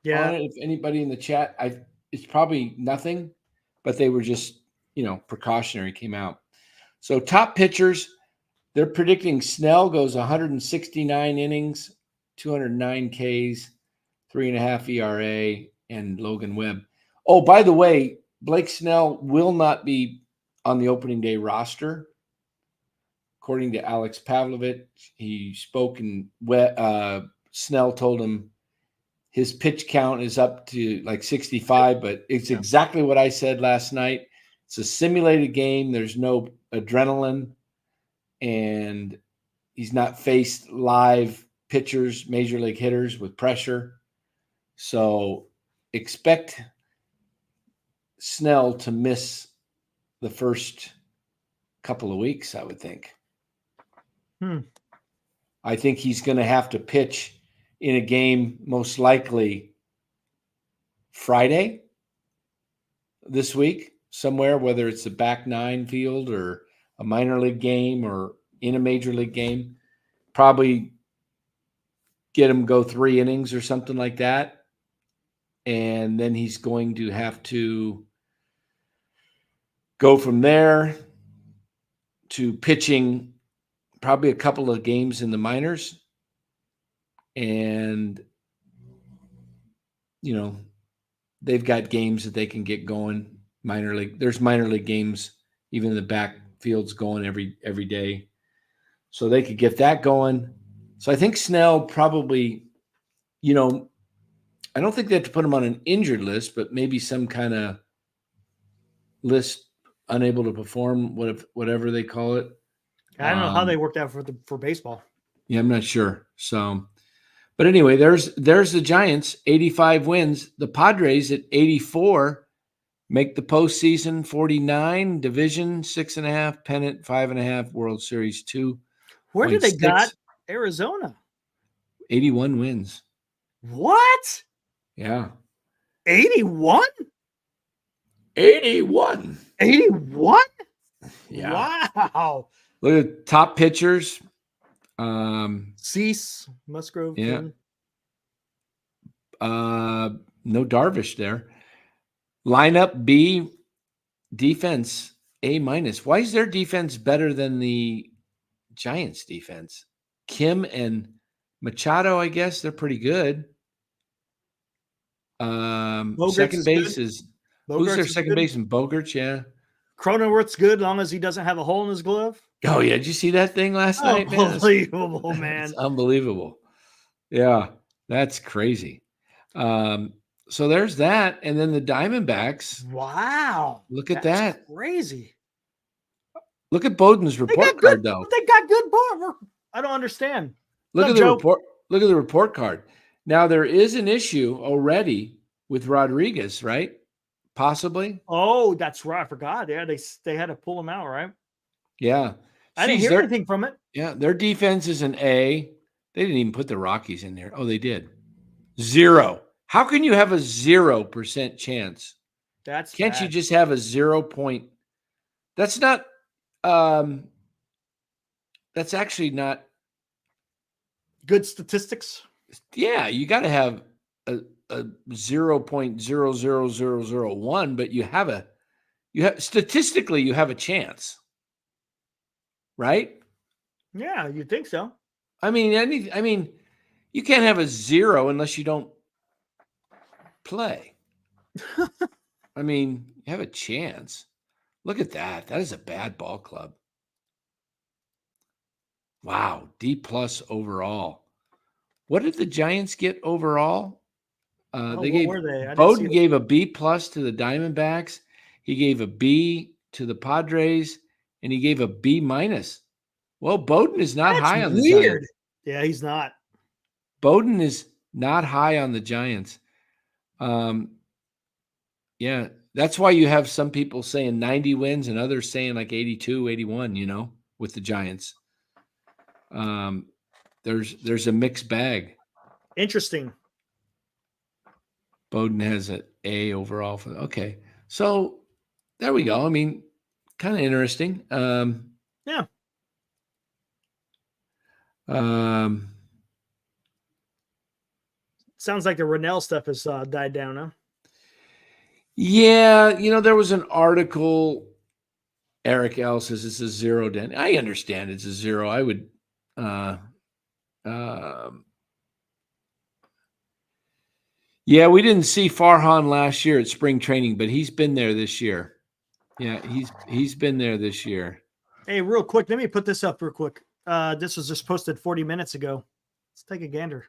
on it. If anybody in the chat, it's probably nothing, but they were just, precautionary, came out. So top pitchers, they're predicting Snell goes 169 innings, 209 Ks, 3.5 ERA, and Logan Webb. Oh, by the way, Blake Snell will not be on the opening day roster. According to Alex Pavlovich, he spoke and Snell told him his pitch count is up to like 65, but it's exactly what I said last night. It's a simulated game. There's no adrenaline, and he's not faced live pitchers, major league hitters with pressure. So expect Snell to miss the first couple of weeks, I would think. I think he's going to have to pitch in a game most likely Friday this week somewhere, whether it's a back nine field or a minor league game or in a major league game. Probably get him go 3 innings or something like that. And then he's going to have to go from there. to pitching probably a couple of games in the minors. And, they've got games that they can get going minor league. There's minor league games, even in the backfields going every day. So they could get that going. So I think Snell probably, I don't think they have to put him on an injured list, but maybe some kind of list, unable to perform, whatever they call it. I don't know how they worked out for baseball. Yeah, I'm not sure. So, but anyway, there's the Giants, 85 wins. The Padres at 84 make the postseason, 49, division 6.5, pennant 5.5, World Series 2. Where did they got Arizona? 81 wins. What? Yeah. 81? 81. 81? Yeah. Wow. Look at top pitchers. Cease, Musgrove. Yeah. No Darvish there. Lineup B, defense A-. Why is their defense better than the Giants defense? Kim and Machado, I guess they're pretty good. Second base is who's their second baseman? Bogarts, yeah. Cronenworth's good as long as he doesn't have a hole in his glove. Oh yeah, did you see that thing last night, man? Unbelievable, man. It's unbelievable. Yeah, that's crazy. So there's that, and then the Diamondbacks. Wow, look at that, crazy. Look at Bowden's report card, though. They got good board. I don't understand. Look at the report. Look at the report card. Now there is an issue already with Rodriguez, right? Possibly. Oh, that's right. I forgot. Yeah, they had to pull him out, right? Yeah. I didn't hear anything from it. Yeah, their defense is an A. They didn't even put the Rockies in there. Oh, they did. 0. How can you have a 0% chance? Can't you just have a 0 point? That's not. That's actually not good statistics. Yeah, you got to have a 0.00001, but you have statistically you have a chance, right? Yeah, you think so. I mean, you can't have a 0 unless you don't play. I mean, you have a chance. Look at that. That is a bad ball club. Wow, D+ overall. What did the Giants get overall? Bowden gave a B+ to the Diamondbacks. He gave a B to the Padres, and he gave a B-. Well, Bowden is not high on the Giants. Yeah, he's not. Bowden is not high on the Giants. Yeah, that's why you have some people saying 90 wins and others saying like 82, 81, with the Giants. There's a mixed bag. Interesting. Bowden has an A overall. Okay. So there we go. I mean, kind of interesting. Yeah. Sounds like the Rennell stuff has died down, huh? Yeah. There was an article. Eric L says it's a 0. Dan, I understand it's a 0. I would. Yeah, we didn't see Farhan last year at spring training, but he's been there this year. Yeah, he's been there this year. Hey, real quick, let me put this up real quick. This was just posted 40 minutes ago. Let's take a gander.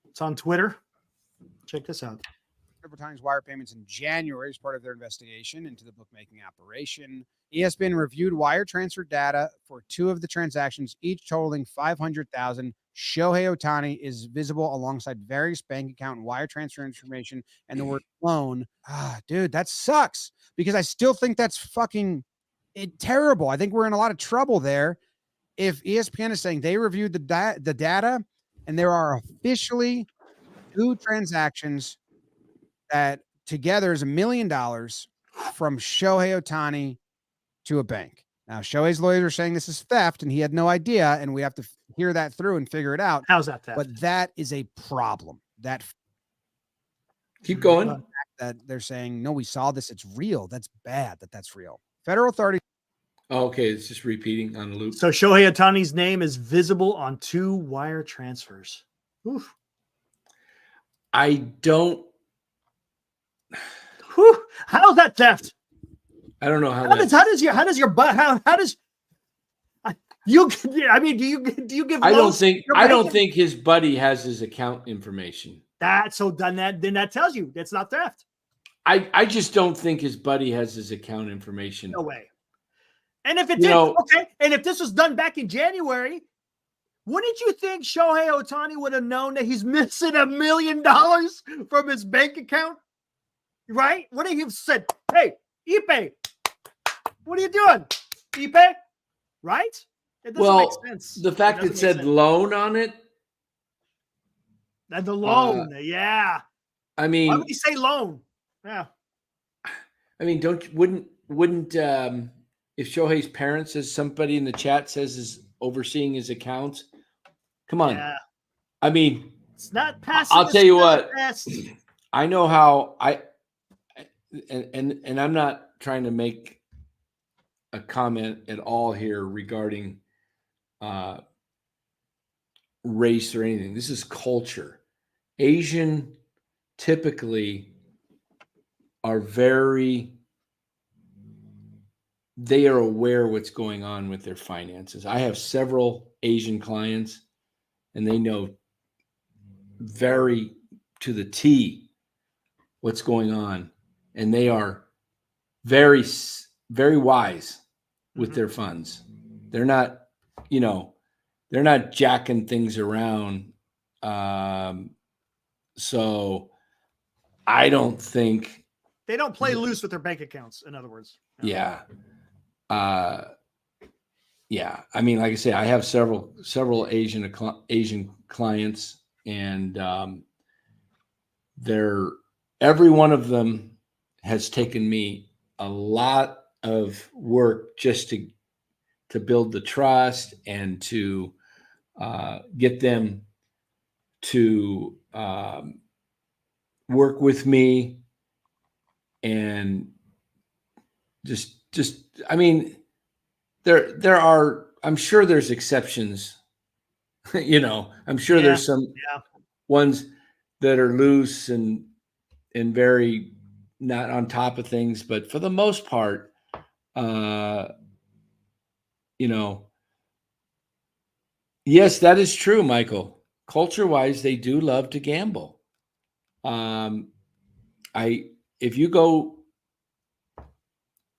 It's on Twitter. Check this out. Ohtani's wire payments in January as part of their investigation into the bookmaking operation. ESPN reviewed wire transfer data for 2 of the transactions, each totaling $500,000. Shohei Ohtani is visible alongside various bank account and wire transfer information and the word loan. Dude, that sucks because I still think that's fucking terrible. I think we're in a lot of trouble there. If ESPN is saying they reviewed the data and there are officially 2 transactions that together is $1 million from Shohei Ohtani to a bank. Now, Shohei's lawyers are saying this is theft and he had no idea, and we have to hear that through and figure it out. How's that theft? But that is a problem. Keep going. that they're saying, no, we saw this. It's real. That's bad that's real. Federal authorities. Oh, okay, it's just repeating on the loop. So Shohei Ohtani's name is visible on 2 wire transfers. Oof. I don't. Whew. How's that theft? I don't know how you? I mean, do you give? I don't think his buddy has his account information. Then that tells you it's not theft. I just don't think his buddy has his account information. No way. And if it did, okay. And if this was done back in January, wouldn't you think Shohei Ohtani would have known that he's missing $1 million from his bank account? Right? Wouldn't he have said, "Hey, Ipe, what are you doing, Ipe?" Right? It doesn't make sense. The fact it said loan on it. And the loan, yeah. I mean, why would he say loan? Yeah. I mean, wouldn't if Shohei's parents, as somebody in the chat says, is overseeing his accounts? Come on. Yeah. I mean, it's not passing. I'll tell you what. I know how and I'm not trying to make a comment at all here regarding race or anything. This is culture. Asian typically are they are aware what's going on with their finances. I have several Asian clients, and they know very to the T what's going on. And they are very, very wise with their funds. They're not, they're not jacking things around. So I don't think they don't play loose with their bank accounts. In other words. Yeah. Yeah. I mean, like I say, I have several Asian clients, and every one of them has taken me a lot of work just to build the trust and to get them to work with me, and just I mean, there are, I'm sure there's exceptions. I'm sure there's some ones that are loose and very not on top of things, but for the most part, yes, that is true, Michael. Culture-wise, they do love to gamble. If you go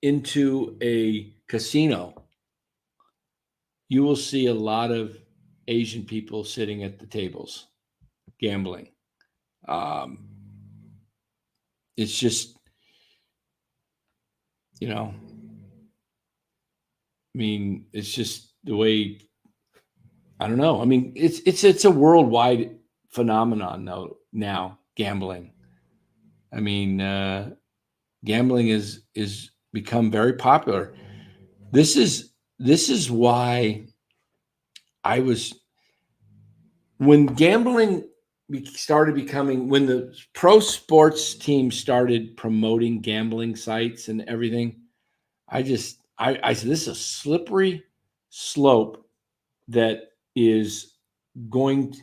into a casino, you will see a lot of Asian people sitting at the tables gambling. It's just, I mean, it's just the way, I don't know. I mean, it's a worldwide phenomenon now, gambling. I mean, gambling is become very popular. This is why when gambling started becoming, when the pro sports teams started promoting gambling sites and everything, I said, this is a slippery slope that is going to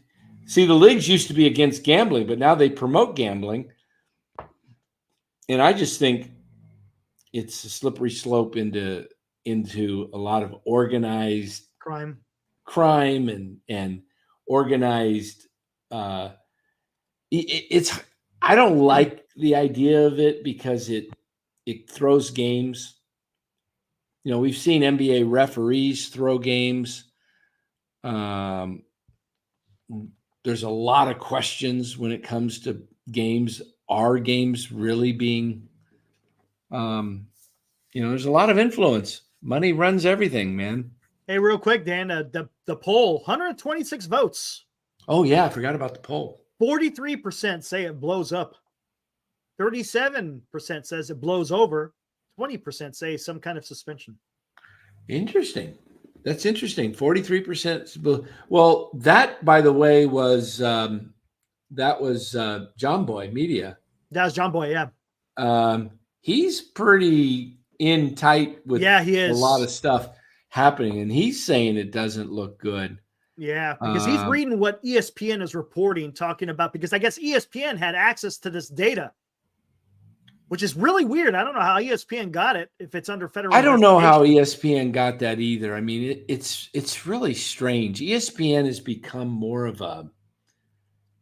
see. The leagues used to be against gambling, but now they promote gambling. And I just think it's a slippery slope into a lot of organized crime and organized. I don't like the idea of it because it throws games. We've seen NBA referees throw games. There's a lot of questions when it comes to games. Are games really being, there's a lot of influence. Money runs everything, man. Hey, real quick, Dan, the poll, 126 votes. Oh, yeah, I forgot about the poll. 43% say it blows up. 37% says it blows over. 20% say some kind of suspension. Interesting. That's interesting. 43%. Well, that, by the way, was John Boy Media. That was John Boy, yeah. he's pretty in tight with he is. a lot of stuff happening, and he's saying it doesn't look good. Yeah, because he's reading what ESPN is reporting, talking about, because I guess ESPN had access to this data, which is really weird. I don't know how ESPN got it if it's under federal. I don't know how ESPN got that either. I mean, it's really strange. ESPN has become more of a,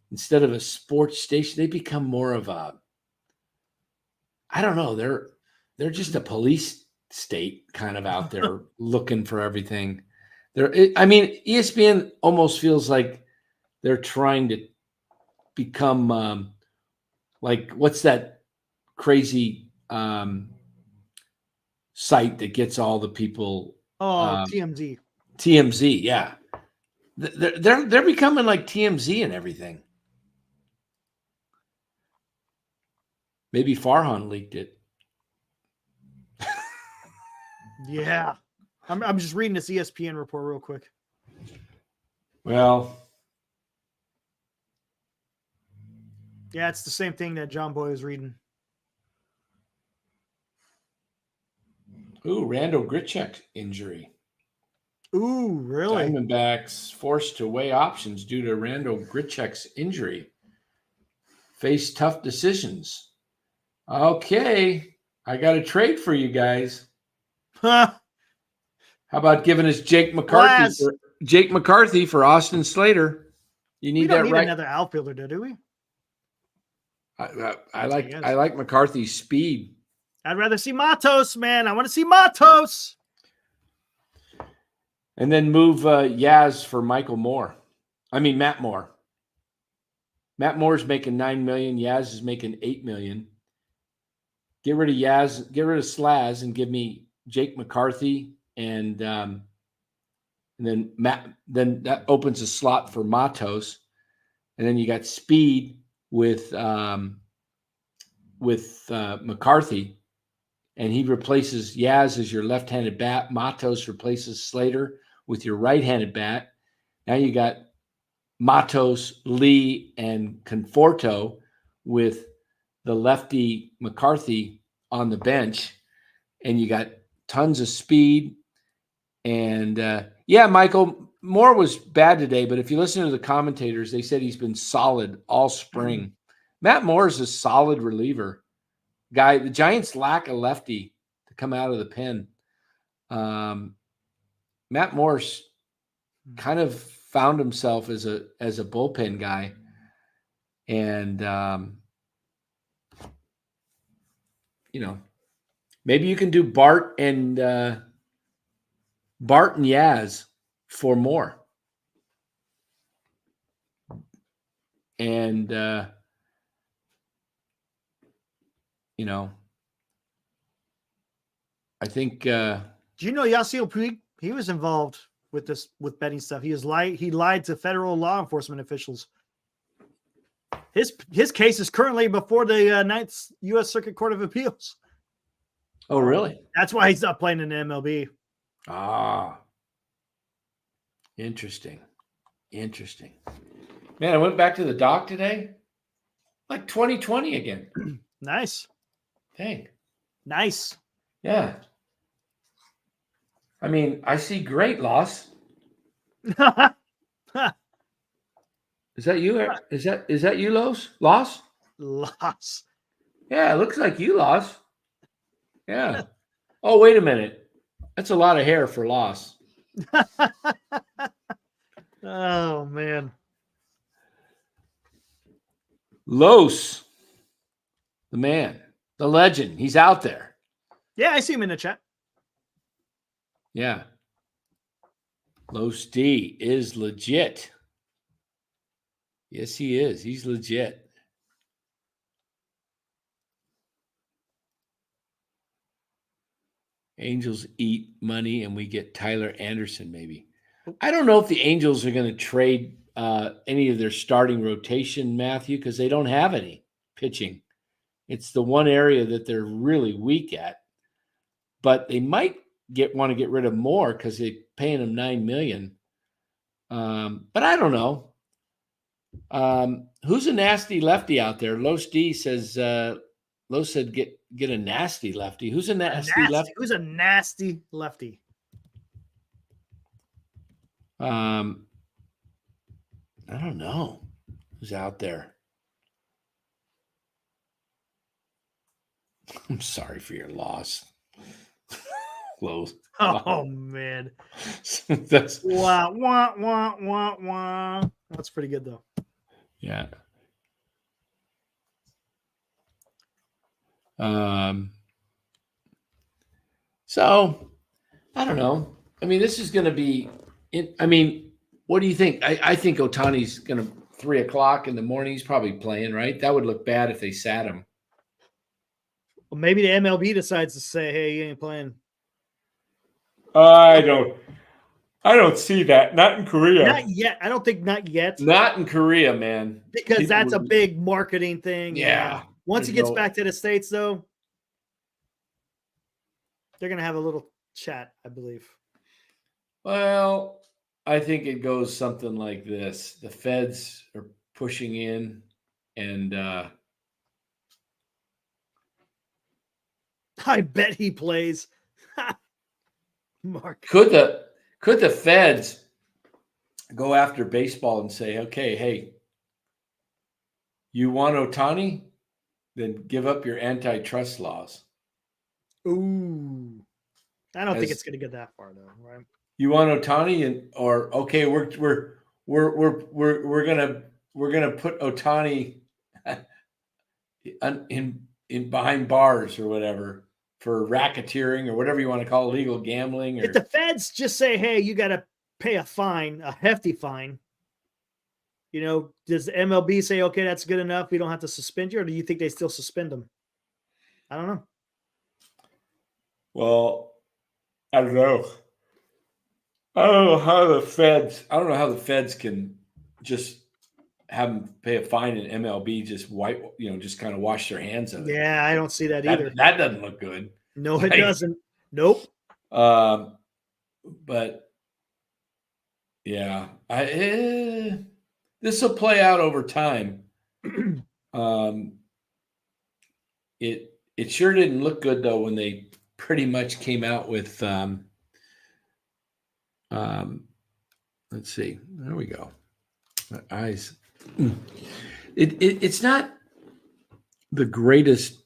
instead of a sports station, they become more of a, I don't know. They're just a police state kind of out there looking for everything. ESPN almost feels like they're trying to become like, what's that crazy site that gets all the people? TMZ. TMZ, yeah. They're becoming like TMZ and everything. Maybe Farhan leaked it. Yeah. I'm just reading this ESPN report real quick. Well, yeah, it's the same thing that John Boy was reading. Ooh, Randall Grichuk injury. Ooh, really? Diamondbacks forced to weigh options due to Randall Grichuk's injury. Face tough decisions. Okay, I got a trade for you guys. Huh. How about giving us Jake McCarthy for Austin Slater? You need that, right? Another outfielder, do we? I like McCarthy's speed. I'd rather see Matos, man. I want to see Matos. And then move Matt Moore. Matt Moore's making $9 million. Yaz is making $8 million. Get rid of Yaz, get rid of Slaz, and give me Jake McCarthy, and then Then that opens a slot for Matos, and then you got speed with McCarthy, and he replaces Yaz as your left-handed bat. Matos replaces Slater with your right-handed bat. Now you got Matos, Lee, and Conforto with the lefty McCarthy on the bench, and you got tons of speed. And Michael, Moore was bad today, but if you listen to the commentators, they said he's been solid all spring. Mm-hmm. Matt Moore is a solid reliever guy. The Giants lack a lefty to come out of the pen. Matt Moore's kind of found himself as a bullpen guy, and maybe you can do Bart and Yaz for Moore, and I think. Do you know Yasiel Puig? He was involved with betting stuff. He lied to federal law enforcement officials. His case is currently before the Ninth U.S. Circuit Court of Appeals. Oh, really? That's why he's not playing in the MLB. Ah, interesting. Man, I went back to the dock today. Like 2020 again. Nice. Dang. Nice. Yeah. I mean, I see great loss. Is that you? Is that you, Loss? Loss. Yeah, it looks like you lost. Yeah. Oh, wait a minute. That's a lot of hair for Loss. Oh, man. Los, the man, the legend. He's out there. Yeah, I see him in the chat. Yeah. Los D is legit. Yes, he is. He's legit. Angels eat money and we get Tyler Anderson, maybe. I don't know if the Angels are going to trade any of their starting rotation, Matthew, because they don't have any pitching. It's the one area that they're really weak at. But they might want to get rid of Moore because they're paying him $9 million. But I don't know. Who's a nasty lefty out there? Los D says Lowe said get a nasty lefty. Who's a nasty lefty? Who's a nasty lefty? I don't know who's out there. I'm sorry for your loss, Lowe. Oh man, That's wah wah wah wah wah. That's pretty good though. yeah. So I don't know. I mean, this is going to be. What do you think? I think Ohtani's going to 3:00 in the morning. He's probably playing, right? That would look bad if they sat him. Well, maybe the MLB decides to say, "Hey, you ain't playing." I don't see that. Not in Korea. Not yet. I don't think not yet. Not in Korea, man. Because People that's a big marketing thing. Yeah. Once he gets back to the States, though, they're going to have a little chat, I believe. Well, I think it goes something like this. The feds are pushing in and I bet he plays. Mark. Could the feds go after baseball and say, okay, hey, you want Ohtani? Then give up your antitrust laws. Ooh. I don't think it's going to get that far though, right? You want Ohtani or okay, we're gonna put Ohtani in behind bars or whatever for racketeering or whatever you want to call it, illegal gambling. Or if the feds just say, hey, you got to pay a fine, a hefty fine, does the MLB say, okay, that's good enough, we don't have to suspend you, or do you think they still suspend them? I don't know. Well, I don't know. I don't know how the feds can just have them pay a fine and MLB just just kind of wash their hands of it. Yeah, I don't see that either. That doesn't look good. No, it doesn't. Nope. But yeah, this will play out over time. It sure didn't look good though when they pretty much came out with let's see. There we go. My eyes. It's not the greatest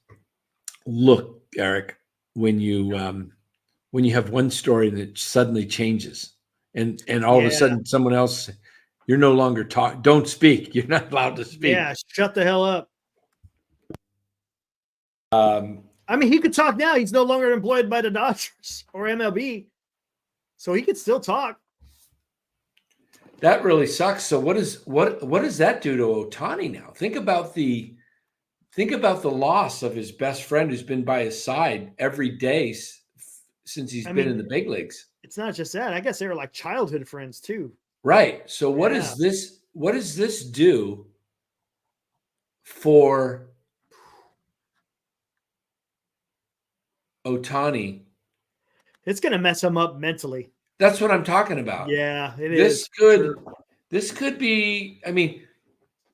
look, Eric, when you have one story that suddenly changes, and all of a sudden someone else, you're no longer talking. Don't speak. You're not allowed to speak. Yeah, shut the hell up. He could talk now. He's no longer employed by the Dodgers or MLB, so he could still talk. That really sucks. So what does that do to Ohtani now? Think about the loss of his best friend who's been by his side every day since he's been in the big leagues. It's not just that. I guess they were like childhood friends too. Right. So what does this do for Ohtani? It's going to mess him up mentally. That's what I'm talking about. Yeah, it is. This could be,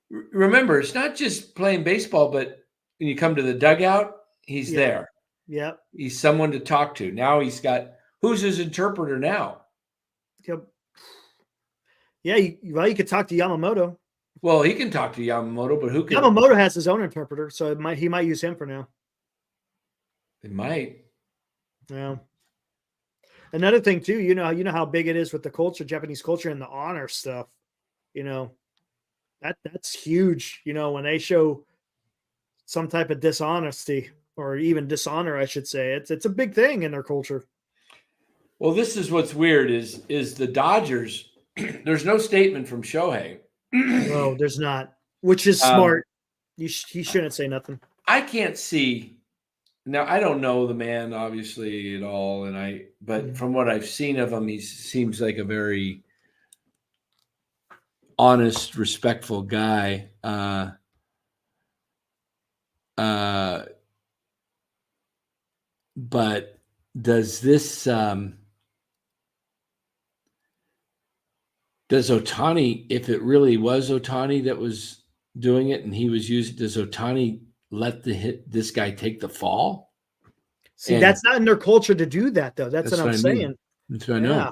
remember, it's not just playing baseball, but when you come to the dugout, he's there. Yep. He's someone to talk to. Now who's his interpreter now? Yep. Yeah, you could talk to Yamamoto. Well, he can talk to Yamamoto, but who can? Yamamoto has his own interpreter, so he might use him for now. It might. Yeah. Another thing too, you know how big it is with the culture, Japanese culture, and the honor stuff. That's huge. When they show some type of dishonesty or even dishonor, I should say, it's a big thing in their culture. Well, this is what's weird is the Dodgers. There's no statement from Shohei. No, there's not, which is smart. He shouldn't say nothing. I can't see. Now, I don't know the man obviously at all, but from what I've seen of him, he seems like a very honest, respectful guy. But does Ohtani, if it really was Ohtani that was doing it and he was using, does Ohtani let this guy take the fall. See, that's not in their culture to do that, though. That's what I'm saying. Mean. That's what I know.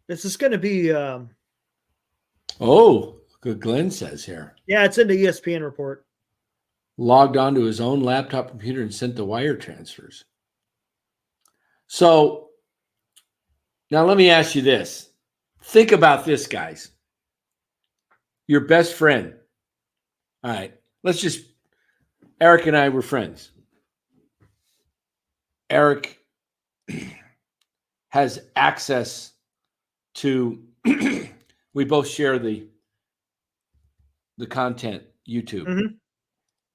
This is going to be. Oh, good. Glenn says here. Yeah, it's in the ESPN report. Logged onto his own laptop computer and sent the wire transfers. So now let me ask you this. Think about this, guys. Your best friend. All right. Eric and I were friends. Eric has access to, we both share the content, YouTube. Mm-hmm.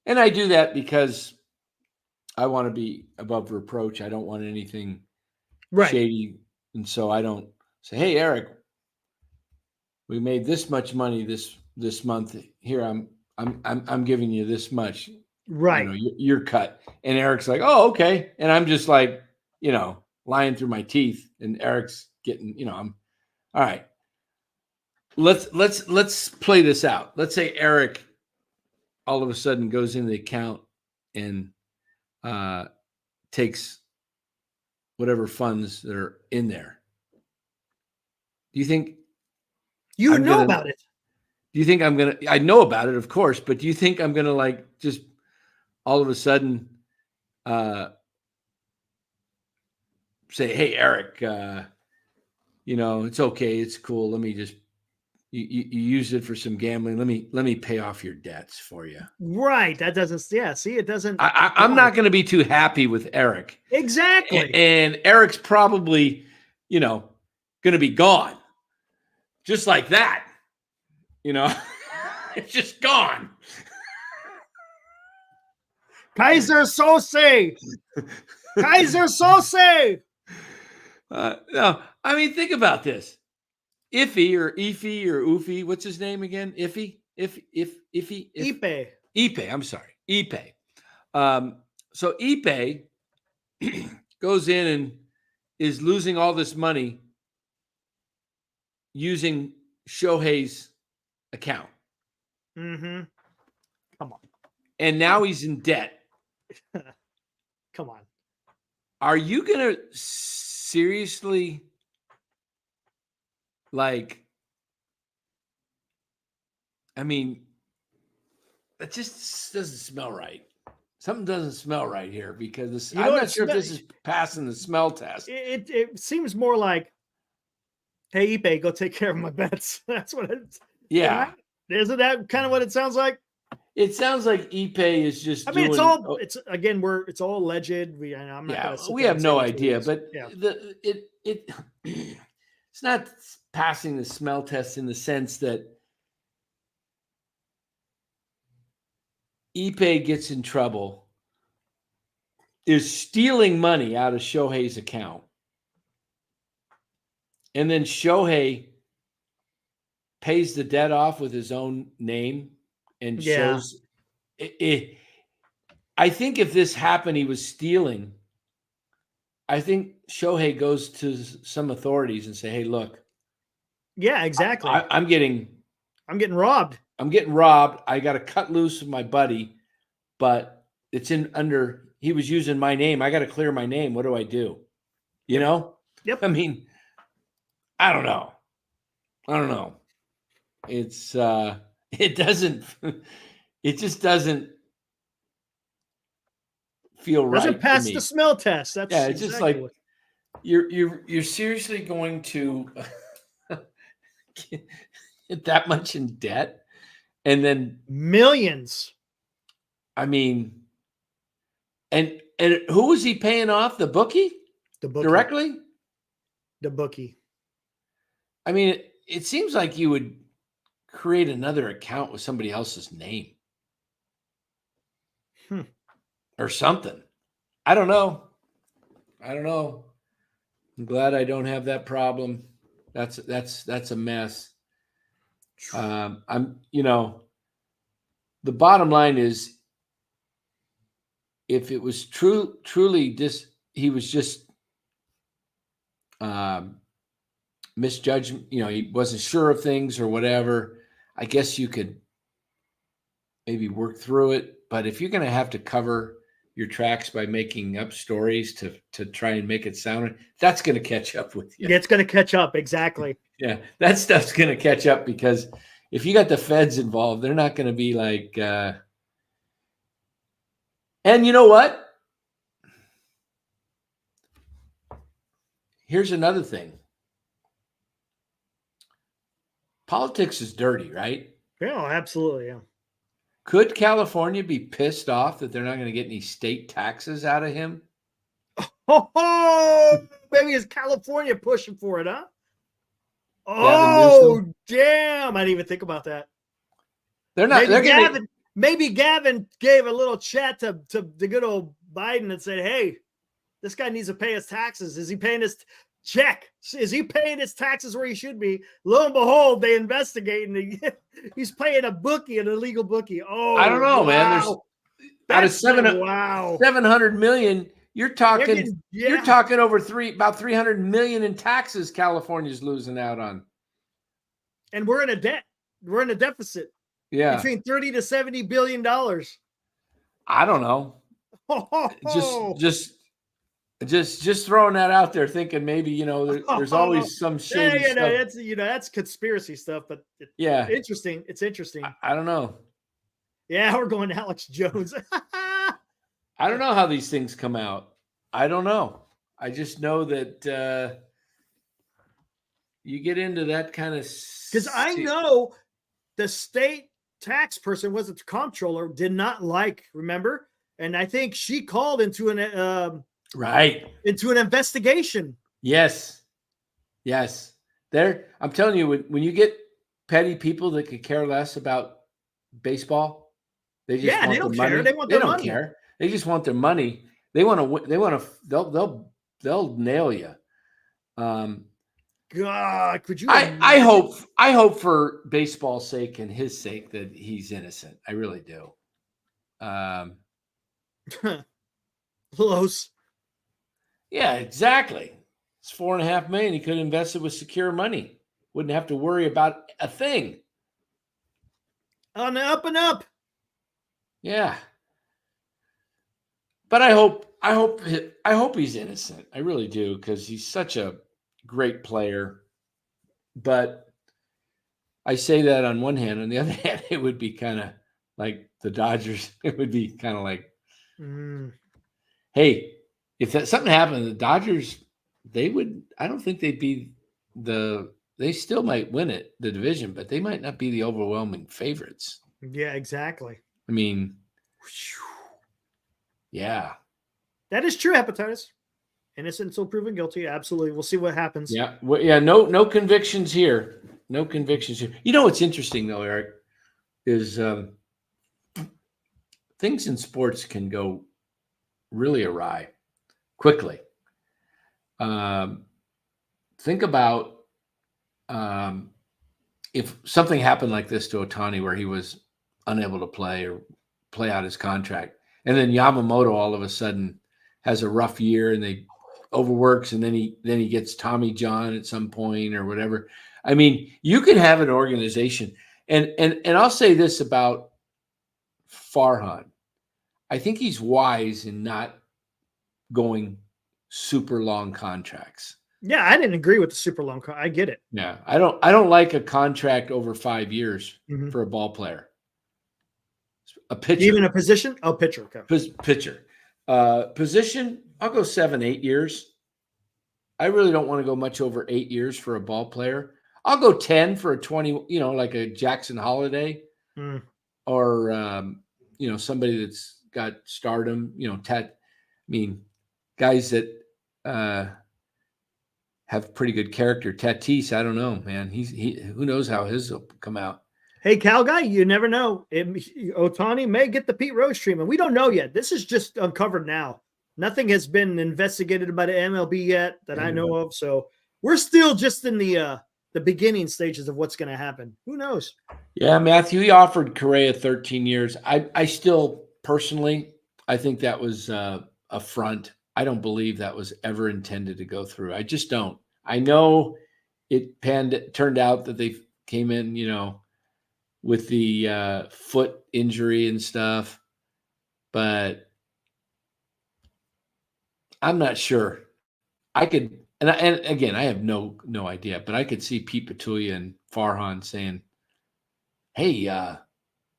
And I do that because I want to be above reproach. I don't want anything shady. And so I don't say, hey, Eric, we made this much money this month. Here, I'm giving you this much. Right. Your cut. And Eric's like, oh, okay. And I'm just like, lying through my teeth. And Eric's getting, I'm all right. Let's play this out. Let's say Eric all of a sudden goes into the account and takes whatever funds that are in there. Do you think you would know about it? Do you think I know about it, of course, but do you think I'm gonna like just all of a sudden say, hey, Eric, it's okay, it's cool. Let me just you use it for some gambling. Let me pay off your debts for you. Right. That doesn't. Yeah. See, it doesn't. I'm not going to be too happy with Eric. Exactly. And Eric's probably, going to be gone, just like that. It's just gone. Kaiser Sose. Kaiser Sose. No, I mean, think about this. Iffy or Oofy, what's his name again? Iffy? Ipe, I'm sorry. Ipe. So Ipe goes in and is losing all this money using Shohei's account. Mm-hmm. Come on. And now he's in debt. Come on. Are you going to seriously that just doesn't smell right. Something doesn't smell right here because I'm not sure if this is passing the smell test. It seems more like, hey, Ipe, go take care of my bets. That's what it's. Yeah. Isn't that kind of what it sounds like? It sounds like Ipe is just. I mean, it's all alleged. We have no idea, but it's not passing the smell test in the sense that Ipe gets in trouble, is stealing money out of Shohei's account, and then Shohei pays the debt off with his own name and shows it. I think if this happened, he was stealing. I think Shohei goes to some authorities and say, hey, look. Yeah, exactly. I'm getting robbed. I'm getting robbed. I got to cut loose with my buddy, but it's he was using my name. I got to clear my name. What do I do? Yep. I mean, I don't know. It's, it just doesn't feel right. Doesn't pass the smell test. That's it's just like you're seriously going to get that much in debt and then millions. I mean, and who was he paying off? The bookie? Directly? The bookie. I mean, it seems like you would create another account with somebody else's name. Or something. I don't know. I'm glad I don't have that problem. That's a mess. The bottom line is, if it was truly he was just misjudgment, he wasn't sure of things or whatever, I guess you could maybe work through it. But if you're going to have to cover your tracks by making up stories to try and make it sound, that's going to catch up with you. It's going to catch up. Exactly. Yeah, that stuff's going to catch up, because if you got the feds involved, they're not going to be like, and you know what? Here's another thing. Politics is dirty, right? Yeah, absolutely. Yeah. Could California be pissed off that they're not going to get any state taxes out of him? Oh, maybe it's California pushing for it, huh? Oh, damn. I didn't even think about that. They're not. Maybe Gavin gave a little chat to the good old Biden and said, hey, this guy needs to pay his taxes. Is he paying his check? Is he paying his taxes where he should be? Lo and behold, they investigate, and he's paying a bookie, an illegal bookie. Oh, I don't know, man. There's out of 700 million. You're talking over about 300 million in taxes California's losing out on. And we're in a debt. We're in a deficit. Yeah. Between 30 to 70 billion dollars. I don't know. Just throwing that out there, thinking maybe, there's always some shady stuff. That's conspiracy stuff, but interesting. It's interesting. I don't know. Yeah, we're going to Alex Jones. I don't know how these things come out. I don't know. I just know that you get into that kind of, because I know the state tax person was the comptroller, did not like, remember? And I think she called into an into an investigation. Yes. I'm telling you, when you get petty people that could care less about baseball, they don't care. They don't care. They just want their money. They want to. They'll nail you. God, could you? I hope for baseball's sake and his sake that he's innocent. I really do. Close. Yeah, exactly. It's $4.5 million. He could have invested with secure money. Wouldn't have to worry about a thing. On the up and up. Yeah. But I hope he's innocent. I really do, because he's such a great player. But I say that on one hand. On the other hand, it would be kind of like the Dodgers. It would be kind of like, hey, if something happened to the Dodgers, I don't think they'd be they still might win it, the division, but they might not be the overwhelming favorites. Yeah, exactly. I mean, yeah. That is true, Hepatitis. Innocent until proven guilty. Absolutely. We'll see what happens. Yeah. Well, yeah. No convictions here. No convictions here. You know what's interesting, though, Eric, is things in sports can go really awry quickly. Think about if something happened like this to Ohtani, where he was unable to play or play out his contract, and then Yamamoto all of a sudden has a rough year and they overworks, and then he gets Tommy John at some point or whatever. I mean, you can have an organization, and I'll say this about Farhan. I think he's wise in not going super long contracts. Yeah, I didn't agree with the super long I get it. Yeah, I don't like a contract over 5 years for a ball player. A pitcher. Even a position? Oh, pitcher. Okay. Pitcher. Position, I'll go 7-8 years. I really don't want to go much over 8 years for a ball player. I'll go 10 for a 20, like a Jackson Holiday or, somebody that's got stardom, guys that have pretty good character. Tatis, I don't know, man. Who knows how his will come out. Hey, Cal guy, you never know. Ohtani may get the Pete Rose treatment. We don't know yet. This is just uncovered now. Nothing has been investigated by the MLB yet that I know of. So we're still just in the beginning stages of what's going to happen. Who knows? Yeah, Matthew, he offered Correa 13 years. I still personally, I think that was a front. I don't believe that was ever intended to go through. I just don't. I know it turned out that they came in, with the foot injury and stuff. but I'm not sure. I could, and again, I have no idea, but I could see Pete Petulia and Farhan saying, "Hey,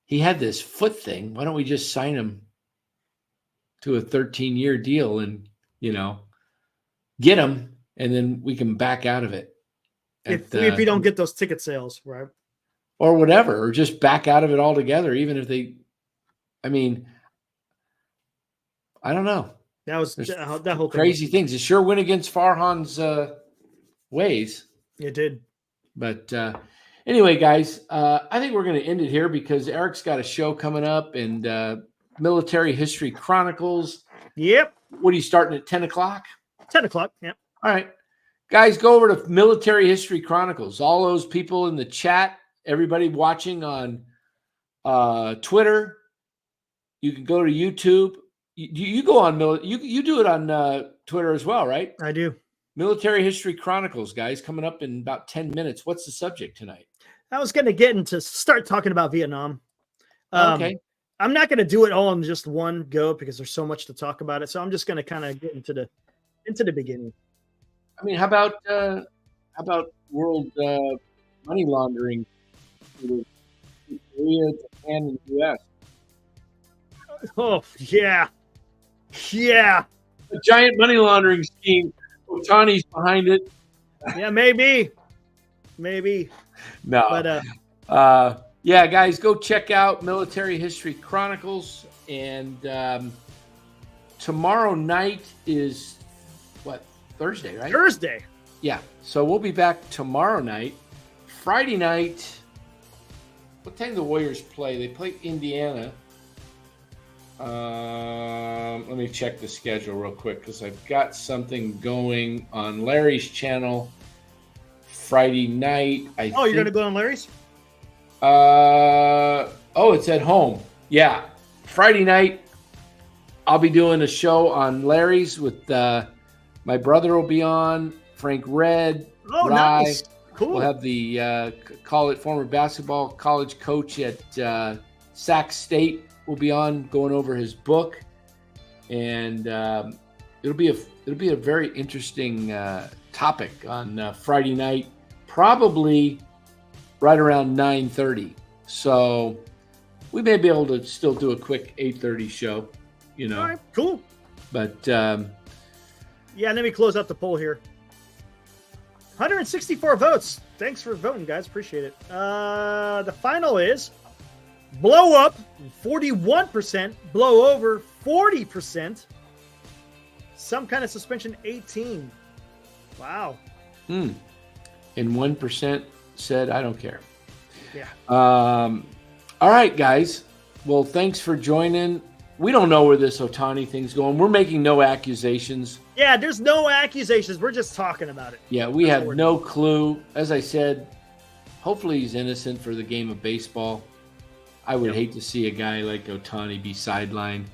he had this foot thing. Why don't we just sign him to a 13-year deal and get him, and then we can back out of it if we don't get those ticket sales, right, or whatever, or just back out of it altogether. Even if they, I mean, I don't know." That was that whole crazy things. It sure went against Farhan's ways. It did. But anyway, guys, I think we're going to end it here because Eric's got a show coming up and Military History Chronicles. Yep. What are you starting at 10 o'clock? 10 o'clock. Yep. All right. Guys, go over to Military History Chronicles. All those people in the chat, everybody watching on Twitter, you can go to YouTube. You go on you do it on Twitter as well, right? I do. Military History Chronicles, guys, coming up in about 10 minutes. What's the subject tonight? I was going to start talking about Vietnam. Okay. I'm not going to do it all in just one go because there's so much to talk about it. So I'm just going to kind of get into the beginning. I mean, how about world money laundering to Korea, Japan, and the U.S.? Oh yeah. Yeah. A giant money laundering scheme. Ohtani's behind it. Yeah, maybe. No. But yeah, guys, go check out Military History Chronicles. And tomorrow night is what? Thursday, right? Thursday. Yeah. So we'll be back tomorrow night. Friday night. What time do the Warriors play? They play Indiana. Let me check the schedule real quick because I've got something going on Larry's channel Friday night. You're going to go on Larry's? It's at home. Yeah. Friday night, I'll be doing a show on Larry's with my brother will be on, Frank Red. Oh, Rye. nice. Cool. We'll have the former basketball college coach at Sac State will be on going over his book, and it'll be a very interesting topic on Friday night, probably right around 9:30. So we may be able to still do a quick 8:30 show, All right, cool. But yeah, let me close out the poll here. 164 votes. Thanks for voting, guys. Appreciate it. The final is blow up 41%, blow over 40%, some kind of suspension 18%. Wow. And 1% said I don't care. Yeah. All right, guys. Well, thanks for joining. We don't know where this Ohtani thing's going. We're making no accusations. Yeah, there's no accusations. We're just talking about it. Yeah, we have no clue. As I said, hopefully he's innocent for the game of baseball. I would hate to see a guy like Ohtani be sidelined.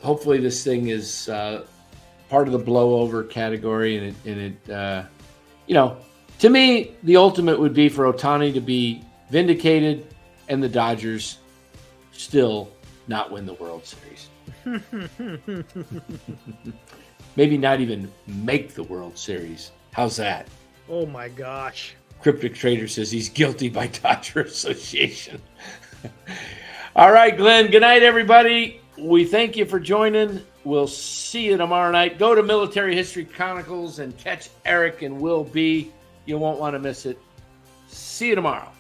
Hopefully this thing is part of the blowover category, and it to me, the ultimate would be for Ohtani to be vindicated and the Dodgers still not win the World Series. Maybe not even make the World Series. How's that? Oh my gosh. Cryptic Trader says he's guilty by Dodger Association. All right, Glenn. Good night, everybody. We thank you for joining. We'll see you tomorrow night. Go to Military History Chronicles and catch Eric and Will B. You won't want to miss it. See you tomorrow.